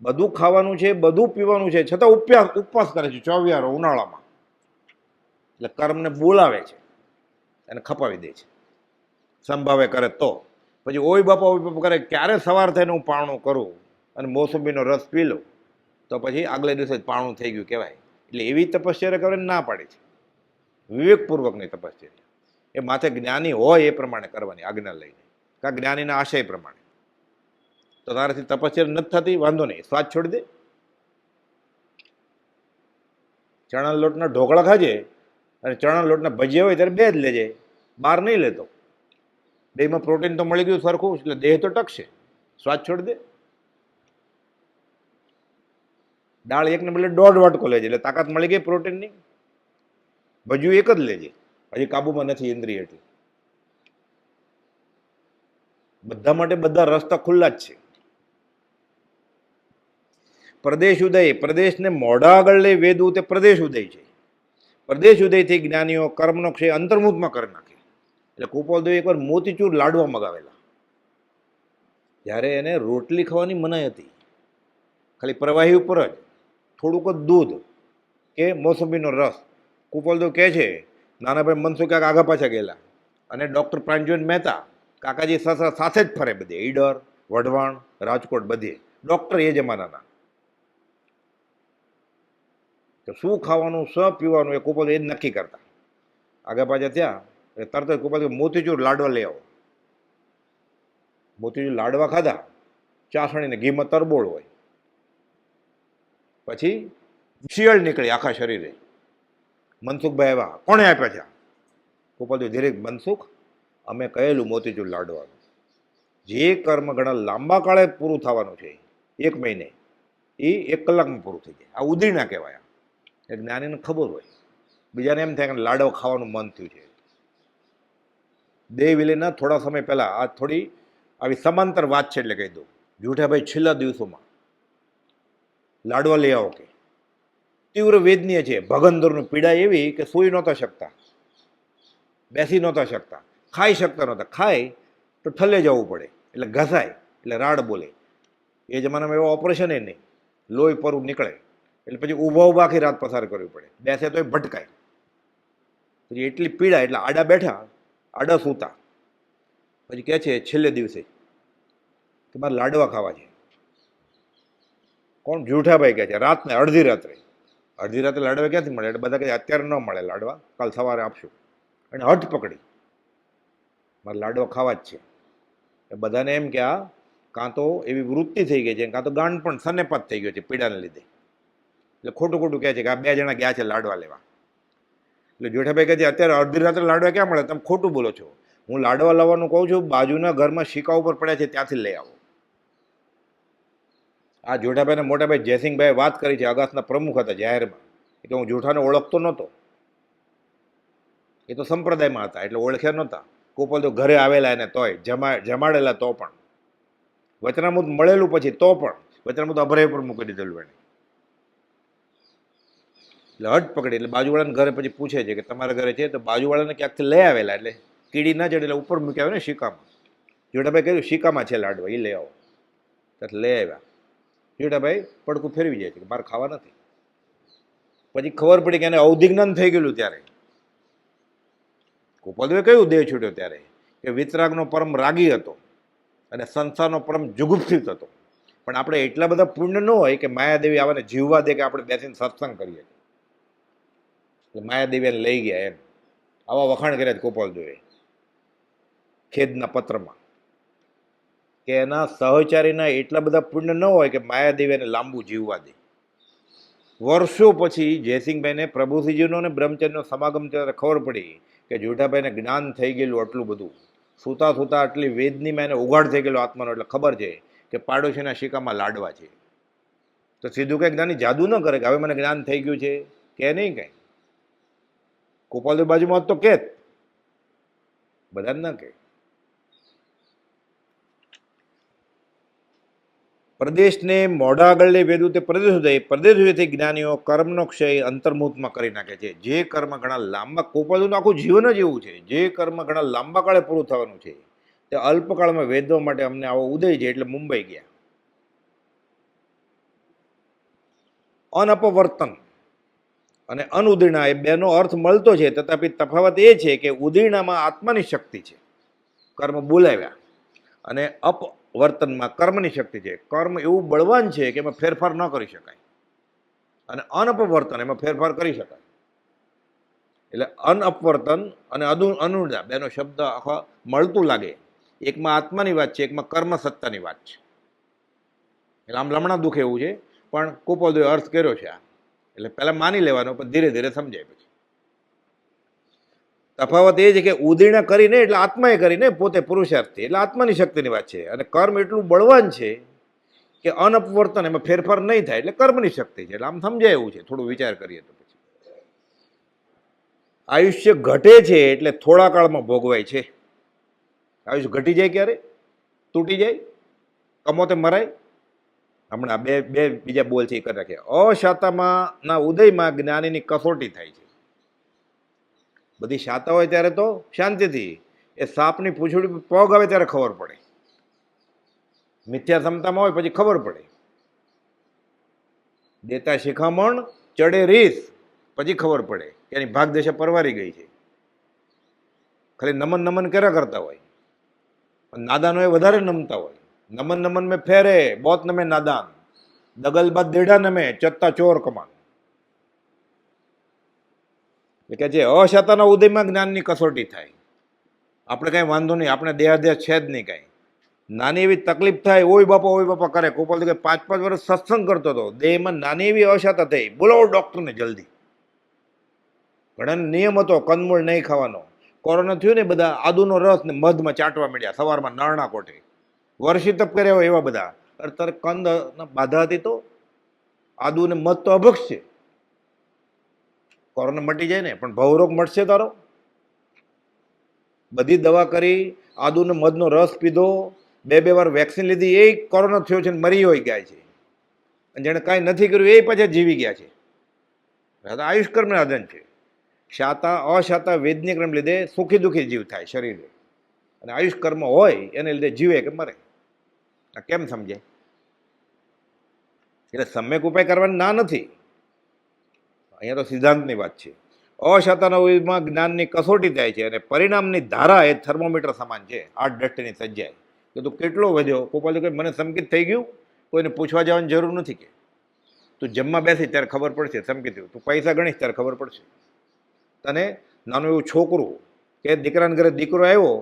બધું ખાવાનું છે, બધું પીવાનું છે, છતાં ઉપવાસ કરે છે 24 ઉનાળામાં. એટલે કર્મને બોલાવે છે અને ખપાવી દે છે. સંભાવે કરે તો પછી ઓય બાપા કરે, ક્યારે સવાર થઈને હું પારણું કરું અને મોસંબીનો રસ પી લઉં તો પછી આગલે દિવસે જ પારણું થઈ ગયું કહેવાય. એટલે એવી તપશ્ચર્યા કરીને ના પાડે છે, વિવેકપૂર્વકની તપશ્ચર્યા. એ માથે જ્ઞાની હોય એ પ્રમાણે કરવાની આજ્ઞા લઈને, કાં જ્ઞાનીના આશય પ્રમાણે. તો તારાથી તપશ્ચર્યા નથી થતી, વાંધો નહીં, સ્વાદ છોડી દે. ચણા લોટના ઢોકળા ખાજે અને ચણા લોટના ભજીયા હોય ત્યારે બે જ લેજે, બહાર નહીં લેતો. બેમાં પ્રોટીન તો મળી ગયું સરખું, એટલે દેહ તો ટકશે. સ્વાદ છોડી દે. દાળ એકને બદલે 1.5 વાટકો લેજે એટલે તાકાત મળી ગઈ પ્રોટીનની. ભજીયું એક જ લેજે, હજી કાબુમાં નથી ઇન્દ્રિય એટલે. બધા માટે બધા રસ્તા ખુલ્લા જ છે. પ્રદેશ ઉદય, પ્રદેશને મોઢા આગળ લઈ વેદવું તે પ્રદેશ ઉદય છે. પ્રદેશ ઉદયથી જ્ઞાનીઓ કર્મનો ક્ષય અંતર્મુખમાં કરી નાખે. એટલે કુપાલદેવ એકવાર મોતીચૂર લાડવા મગાવેલા. જ્યારે એને રોટલી ખાવાની મનાઈ હતી, ખાલી પ્રવાહી ઉપર જ થોડુંક જ દૂધ કે મોસંબીનો રસ. કુપાલદેવ કહે છે નાનાભાઈ મનસુખ કાકા આગા પાછા ગયેલા અને ડૉક્ટર પ્રાંજોન મહેતા કાકાજી સસરા સાથે જ ફરે બધે, ઈડર, વઢવાણ, રાજકોટ બધે. ડૉક્ટર એ જમાનાના. તો શું ખાવાનું, શું પીવાનું એ કુપાલદેવ એ જ નક્કી કરતા. આગા પાછા થયા એટલે તરત જ કુપાલદેવ મોતીચૂર લાડવા લઈ આવો. મોતીચૂર લાડવા ખાધા, ચાસણીને ઘીમાં તરબોળ હોય. પછી શિયાળ નીકળી આખા શરીરે. મનસુખભાઈ આવ્યા, કોણે આપ્યા છે? કુપાલદેવ ધીરે, મનસુખ અમે કહેલું મોતીચૂર લાડવાનું. જે કર્મ ઘણા લાંબા કાળે પૂરું થવાનું છે, 1 મહિને, એ 1 કલાકમાં પૂરું થઈ જાય. આ ઉદય ના કહેવાય. એ જ્ઞાનીને ખબર હોય. બીજાને એમ થાય કે લાડવા ખાવાનું મન થયું છે. દેહ વિલયના થોડા સમય પહેલા આ થોડી આવી સમાંતર વાત છે એટલે કહી દઉં. જૂઠાભાઈ છેલ્લા દિવસોમાં લાડવા લઈ આવો કે તીવ્ર વેદનીય છે. ભગંદરનું પીડા એવી કે સૂઈ નહોતા શકતા, બેસી નહોતા શકતા, ખાઈ શકતા નહોતા. ખાય તો ઠલે જવું પડે એટલે ઘસાય એટલે રાડ બોલે. એ જમાનામાં એવા ઓપરેશન નહીં, લોહી પરવું નીકળે એટલે પછી ઊભા ઊભા આખી રાત પસાર કરવી પડે. બેસે તો એ ભટકાય. પછી એટલી પીડા એટલે આડા બેઠા, આડા સૂતા. પછી કહે છે છેલ્લે દિવસે કે મારે લાડવા ખાવા છે. કોણ? જૂઠાભાઈ કહે છે. રાતને અડધી રાત્રે લાડવા ક્યાંથી મળે? એટલે બધા કહે અત્યારે ન મળે લાડવા, કાલ સવારે આપશું. અને હઠ પકડી મારે લાડવા ખાવા જ છે. એ બધાને એમ કે આ કાં તો એવી વૃત્તિ થઈ ગઈ છે, કાં તો ગાંડ પણ સનેપાત થઈ ગયો છે પીડાને લીધે. એટલે ખોટું કહે છે કે આ 2 જણા ગયા છે લાડવા લેવા. એટલે જેઠાભાઈ કહે છે અત્યારે અડધી રાત્રે લાડવા ક્યાં મળે? તમે ખોટું બોલો છો. હું લાડવા લાવવાનું કહું છું, બાજુના ઘરમાં શીકા ઉપર પડ્યા છે ત્યાંથી લઈ આવો. આ જેઠાભાઈને મોટાભાઈ જયસિંહભાઈ વાત કરી છે, અગાસના પ્રમુખ હતા જાહેરમાં, એટલે હું જેઠાને ઓળખતો નહોતો. એ તો સંપ્રદાયમાં હતા એટલે ઓળખ્યા નહોતા. કુપાલદેવ ઘરે આવેલા એને તોય જમાડેલા તો પણ, વચનામૃત મળેલું પછી તો પણ વચનામૃત અભરાય પર મૂકી દીધેલું એને. એટલે હટ પકડી એટલે બાજુવાળાને ઘરે પછી પૂછે છે કે તમારા ઘરે છે? તો બાજુવાળાને ક્યાંકથી લઈ આવેલા, એટલે કીડી ના ચડે એટલે ઉપર મૂકી આવે ને શીકામાં. જેઠાભાઈ કહ્યું શીકામાં છે લાડવા, એ લઈ આવો. એટલે લઈ આવ્યા. જેઠાભાઈ પડકું ફેરવી જાય છે કે મારે ખાવા નથી. પછી ખબર પડી કે એને અવધિજ્ઞાન થઈ ગયેલું. ત્યારે કુપાલદેવે કયું દેહ છૂટ્યો ત્યારે કે વિતરાગનો પરમ રાગી હતો અને સંસારનો પરમ જુગુપ્સિત હતો. પણ આપણે એટલા બધા પુણ્ય ન હોય કે માયાદેવી આવવાને જીવવા દે કે આપણે બેસીને સત્સંગ કરીએ. એટલે માયાદેવી એને લઈ ગયા એમ. આવા વખાણ કર્યા છે કુપાલદેવે ખેદના પત્રમાં કે એના સહચારીના એટલા બધા પુણ્ય ન હોય કે માયાદેવી એને લાંબુ જીવવા દે. વર્ષો પછી જયસિંહભાઈને પ્રભુસિંહજીનો અને બ્રહ્મચર્યનો સમાગમ ત્યારે ખબર પડી કે જેઠાભાઈને જ્ઞાન થઈ ગયેલું આટલું બધું, સૂતા સૂતા આટલી વેદની મેં એને ઉઘાડ થઈ ગયેલો આત્માનો, એટલે ખબર છે કે પાડોશીના શિકામાં લાડવા છે. તો સીધું કંઈક જ્ઞાની જાદુ ન કરે કે હવે મને જ્ઞાન થઈ ગયું છે, કે નહીં કંઈ. ગોપાલદેવ બાજુમાં તો કે બધા જ ના કે. પ્રદેશને મોઢા આગળ લઈ વેદું તે પ્રદેશોથી જ્ઞાનીઓ કર્મનો ક્ષય અંતર્મુહૂર્તમાં કરી નાખે છે. જે કર્મ ઘણા લાંબા, ગોપાલદેવનું આખું જીવન જ એવું છે, જે કર્મ ઘણા લાંબા કાળે પૂરું થવાનું છે તે અલ્પકાળમાં વેદવા માટે અમને આવો ઉદય છે એટલે મુંબઈ ગયા. અનપવર્તન અને અનુદીર્ણા એ બેનો અર્થ મળતો છે, તથાપિ તફાવત એ છે કે ઉદીર્ણામાં આત્માની શક્તિ છે, કર્મ બોલાવ્યા, અને અપવર્તનમાં કર્મની શક્તિ છે. કર્મ એવું બળવાન છે કે એમાં ફેરફાર ન કરી શકાય, અને અનપવર્તન એમાં ફેરફાર કરી શકાય. એટલે અનઅપવર્તન અને અનુદા બેનો શબ્દ આખા મળતું લાગે. એકમાં આત્માની વાત છે, એકમાં કર્મ સત્તાની વાત છે. એટલે આમ લમણા દુઃખ એવું છે, પણ ગોપાલદેવે અર્થ કર્યો છે આ. એટલે પહેલાં માની લેવાનો, પણ ધીરે ધીરે સમજાય. પછી તફાવત એ છે કે ઉદીર્ણા કરીને એટલે આત્માએ કરીને પોતે પુરુષાર્થી, એટલે આત્માની શક્તિની વાત છે. અને કર્મ એટલું બળવાન છે કે અનપવર્તન એમાં ફેરફાર નહીં થાય, એટલે કર્મની શક્તિ છે. એટલે આમ સમજાય એવું છે, થોડું વિચાર કરીએ તો. પછી આયુષ્ય ઘટે છે એટલે થોડા કાળમાં ભોગવાય છે. આયુષ્ય ઘટી જાય ક્યારે? તૂટી જાય, કમોતે મરાય. હમણાં બે બીજા બોલ છે એ કરી રાખે. અશાતામાં ના ઉદયમાં જ્ઞાનીની કસોટી થાય છે. બધી શાતા હોય ત્યારે તો શાંતિથી, એ સાપની પૂંછડી પગ આવે ત્યારે ખબર પડે. મિથ્યા ક્ષમતામાં હોય પછી ખબર પડે. દેતા શિખામણ ચડે રીસ, પછી ખબર પડે કે એની ભાગદશા પરવારી ગઈ છે. ખાલી નમન નમન કર્યા કરતા હોય, નાદાનો એ વધારે નમતા હોય. નમન નમન મેં ફેરે બોત નમે નાદાન, દગલ બાદ દેઢા નમે ચત્તા ચોર કમાન. કે જે અશાતાના ઉદયમાં જ્ઞાનની કસોટી થાય. આપણે કાંઈ વાંધો નહીં, આપણે દેહાદેહ છે જ નહીં કાંઈ. નાની એવી તકલીફ થાય, ઓય બાપા કરે. ગોપાલ કે 5-5 વર્ષ સત્સંગ કરતો હતો, દેહમાં નાની એવી અશાતા થઈ, બોલાવો ડૉક્ટરને જલ્દી. ઘણાને નિયમ હતો કંદમૂળ નહીં ખાવાનો. કોરોના થયું ને, બધા આદુનો રસ ને મધમાં ચાટવા મળ્યા સવારમાં નરણા કોઠે. વર્ષી તપ કર્યા હોય એવા બધા. અત્યારે કંદ બાધા હતી તો આદુ ને મધ તો અભક્ષ છે. કોરોના મટી જાય ને, પણ ભવરોગ મટશે તારો? બધી દવા કરી, આદુ ને મધનો રસ પીધો, 2 વાર વેક્સિન લીધી, એ કોરોના થયો છે ને મરી હોય ગયા છે. અને જેણે કાંઈ નથી કર્યું એ પાછા જીવી ગયા છે. આયુષ્કર્મના આધન છે. શાતા અશાતા વેદની કર્મ લીધે સુખી દુઃખી જીવ થાય શરીરે, અને આયુષ્કર્મ હોય એને લીધે જીવે કે મરે. આ કેમ સમજાય? એટલે સમ્યક ઉપાય કરવાની ના નથી, અહીંયા તો સિદ્ધાંતની વાત છે. અશાતાના ઉદયમાં જ્ઞાનની કસોટી થાય છે, અને પરિણામની ધારા એ થર્મોમીટર સમાન છે. 8 દષ્ટની સજ્જાય કે તું કેટલો વધ્યો. ગોપાલ કે મને સંકિત થઈ ગયું, કોઈને પૂછવા જવાની જરૂર નથી. કે તું જમવા બેસી ત્યારે ખબર પડશે સંકિત થયું, તું પૈસા ગણીશ ત્યારે ખબર પડશે. તને નાનું એવું છોકરું કે દીકરાના ઘરે દીકરો આવ્યો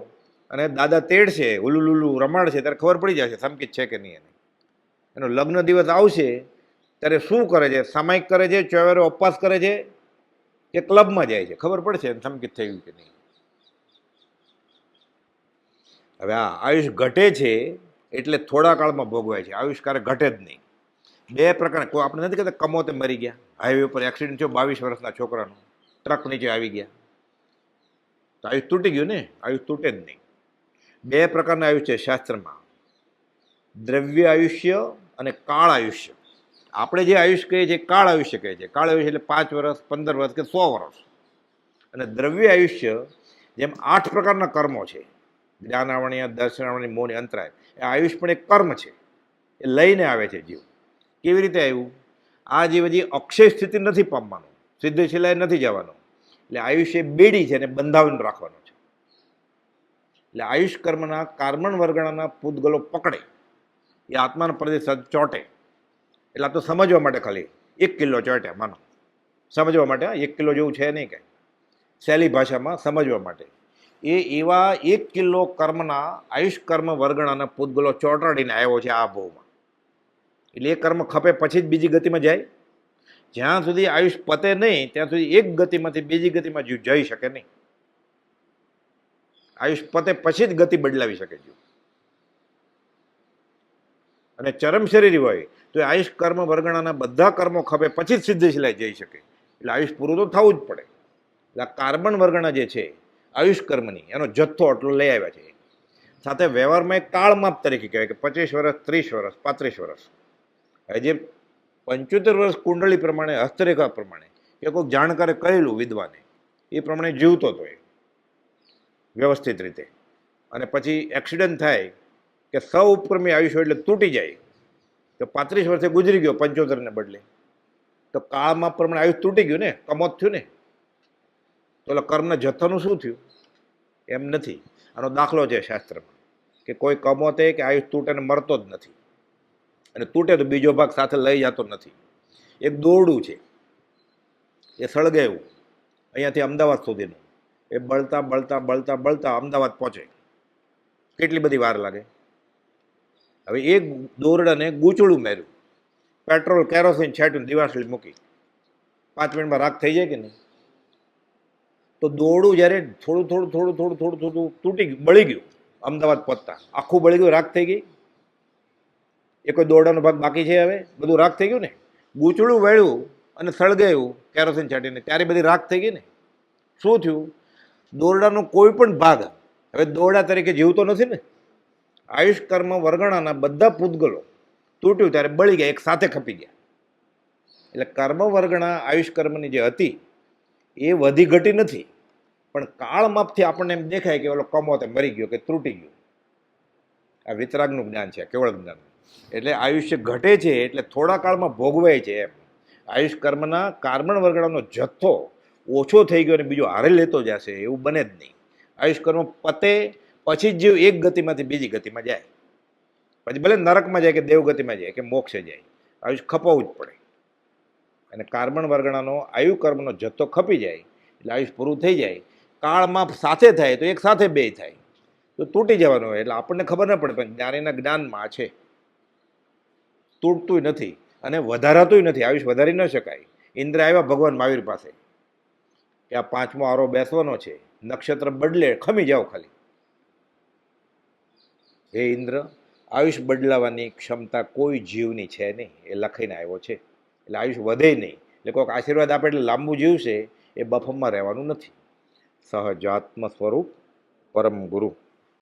અને દાદા તેડશે, ઉલ્લુ લુલ્લુ રમાડશે ત્યારે ખબર પડી જશે સંકિત છે કે નહીં. એનો લગ્ન દિવસ આવશે ત્યારે શું કરે છે? સામાયિક કરે છે, ચોવેરો ઉપવાસ કરે છે, કે ક્લબમાં જાય છે? ખબર પડશે સંકિત થયું કે નહીં. હવે આ આયુષ ઘટે છે એટલે થોડા કાળમાં ભોગવાય છે. આયુષ ક્યારે ઘટે જ નહીં. 2 પ્રકારના, કોઈ આપણે નથી કહેતા કમોતે મરી ગયા. હાઈવે ઉપર એક્સિડન્ટ થયો 22 વર્ષના છોકરાનો, ટ્રક નીચે આવી ગયા, તો આયુષ તૂટી ગયું ને? આયુષ તૂટે જ નહીં. 2 પ્રકારના આયુષ છે શાસ્ત્રમાં, દ્રવ્ય આયુષ્ય અને કાળ આયુષ્ય. આપણે જે આયુષ કહીએ છીએ કાળ આયુષ્ય કહે છે. કાળ આયુષ્ય એટલે 5 વર્ષ, 15 વર્ષ કે 100 વર્ષ. અને દ્રવ્ય આયુષ્ય જેમ 8 પ્રકારના કર્મો છે, જ્ઞાનાવણીય, દર્શનાવણી, મોની, અંતરાય. એ આયુષ પણ એક કર્મ છે, એ લઈને આવે છે જીવ. કેવી રીતે આવ્યું? આ જીવ હજી અક્ષય સ્થિતિ નથી પામવાનું, સિદ્ધ શિલાએ નથી જવાનું. એટલે આયુષ્ય બેડી છે, એને બંધાવીને રાખવાનું છે. એટલે આયુષ કર્મના કાર્બન વર્ગણાના પૂતગલો પકડે, એ આત્માનો પ્રદેશ ચોંટે. એટલે આ તો સમજવા માટે ખાલી 1 કિલો ચોંટ્યા માનો, સમજવા માટે. 1 કિલો જેવું છે નહીં કાંઈ, સહેલી ભાષામાં સમજવા માટે. એ એવા 1 કિલો કર્મના આયુષ કર્મ વર્ગણાના પૂતગલો ચોંટાડીને આવ્યો છે આ ભાવમાં. એટલે એ કર્મ ખપે પછી જ બીજી ગતિમાં જાય. જ્યાં સુધી આયુષ પતે નહીં ત્યાં સુધી એક ગતિમાંથી બીજી ગતિમાં જીવ જઈ શકે નહીં. આયુષ પતે પછી જ ગતિ બદલાવી શકે જીવ. અને ચરમ શરીર હોય તો આયુષ કર્મ વર્ગણાના બધા કર્મો ખપે પછી જ સિદ્ધ શિલાએ જઈ શકે. એટલે આયુષ પૂરું તો થવું જ પડે. એટલે આ કાર્બન વર્ગણા જે છે આયુષ કર્મની એનો જથ્થો આટલો લઈ આવ્યા છે. સાથે વ્યવહારમાં એક કાળમાપ તરીકે કહેવાય કે 25 વર્ષ, 30 વર્ષ, 35 વર્ષ. હવે જે 75 વર્ષ કુંડળી પ્રમાણે, હસ્તરેખા પ્રમાણે કે કોઈક જાણકારે કહેલું વિદ્વાને એ પ્રમાણે જીવતો હતો એ વ્યવસ્થિત રીતે, અને પછી એક્સિડન્ટ થાય કે ઉપક્રમી આયુષ્ય એટલે તૂટી જાય તો 35 વર્ષે ગુજરી ગયો 75 બદલે, તો કાળમાં પ્રમાણે આયુષ તૂટી ગયું ને, કમોત થયું ને. તો કર્મના જથ્થાનું શું થયું? એમ નથી. આનો દાખલો છે શાસ્ત્રમાં કે કોઈ કમોતે કે આયુષ તૂટે ને મરતો જ નથી, અને તૂટે તો બીજો ભાગ સાથે લઈ જતો નથી. એક દોરડું છે, એ સળગાવ્યું અહીંયાથી અમદાવાદ સુધીનું, એ બળતા બળતા બળતા બળતા અમદાવાદ પહોંચે, કેટલી બધી વાર લાગે? હવે એક દોરડાને ગૂંચળું માર્યું, પેટ્રોલ કેરોસીન છાંટ્યું, દિવાસળી મૂકી, 5 મિનિટમાં રાખ થઈ જાય કે નહીં? તો દોરડું જ્યારે થોડું થોડું થોડું થોડું થોડું થોડું તૂટી ગયું, બળી ગયું, અમદાવાદ પહોંચતા આખું બળી ગયું, રાખ થઈ ગઈ. એ કોઈ દોરડાનો ભાગ બાકી છે? હવે બધું રાખ થઈ ગયું ને. ગૂંચળું વાળ્યું અને સળગાયું કેરોસીન છાંટીને, ત્યારે બધી રાખ થઈ ગઈ ને. શું થયું? દોરડાનો કોઈ પણ ભાગ હવે દોરડા તરીકે જીવતો નથી ને. આયુષ કર્મ વર્ગણાના બધા પૂતગલો તૂટ્યું ત્યારે બળી ગયા, એક સાથે ખપી ગયા. એટલે કર્મ વર્ગણા આયુષ કર્મની જે હતી એ વધી ઘટી નથી, પણ કાળમાપથી આપણને એમ દેખાય કે ઓલો કમોતે મરી ગયો કે તૂટી ગયો. આ વિતરાગનું જ્ઞાન છે, કેવળ જ્ઞાન. એટલે આયુષ્ય ઘટે છે એટલે થોડા કાળમાં ભોગવાય છે એમ. આયુષ કર્મના કાર્બન વર્ગણાનો જથ્થો ઓછો થઈ ગયો અને બીજો હારે લેતો જશે એવું બને જ નહીં. આયુષ કર્મ પતે પછી જ જીવ એક ગતિમાંથી બીજી ગતિમાં જાય, પછી ભલે નરકમાં જાય કે દેવગતિમાં જાય કે મોક્ષે જાય, આયુષ ખપાવવું જ પડે. અને કાર્બન વર્ગણાનો આયુ કર્મનો જથ્થો ખપી જાય એટલે આયુષ પૂરું થઈ જાય. કાળમાં સાથે થાય તો એક સાથે બે થાય, તો તૂટી જવાનું હોય. એટલે આપણને ખબર ન પડે, પણ જ્ઞાનીના જ્ઞાનમાં આ છે. તૂટતું નથી અને વધારાતું નથી. આયુષ વધારી ન શકાય. ઇન્દ્ર આવ્યા ભગવાન મહાવીર પાસે કે આ 5મો આરો બેસવાનો છે, નક્ષત્ર બદલે, ખમી જાઓ ખાલી. હે ઇન્દ્ર, આયુષ બદલાવાની ક્ષમતા કોઈ જીવની છે નહીં, એ લખાઈને આવ્યો છે. એટલે આયુષ વધે નહીં. એટલે કોઈક આશીર્વાદ આપે એટલે લાંબુ જીવશે, એ બફમમાં રહેવાનું નથી. સહજાત્મ સ્વરૂપ પરમ ગુરુ.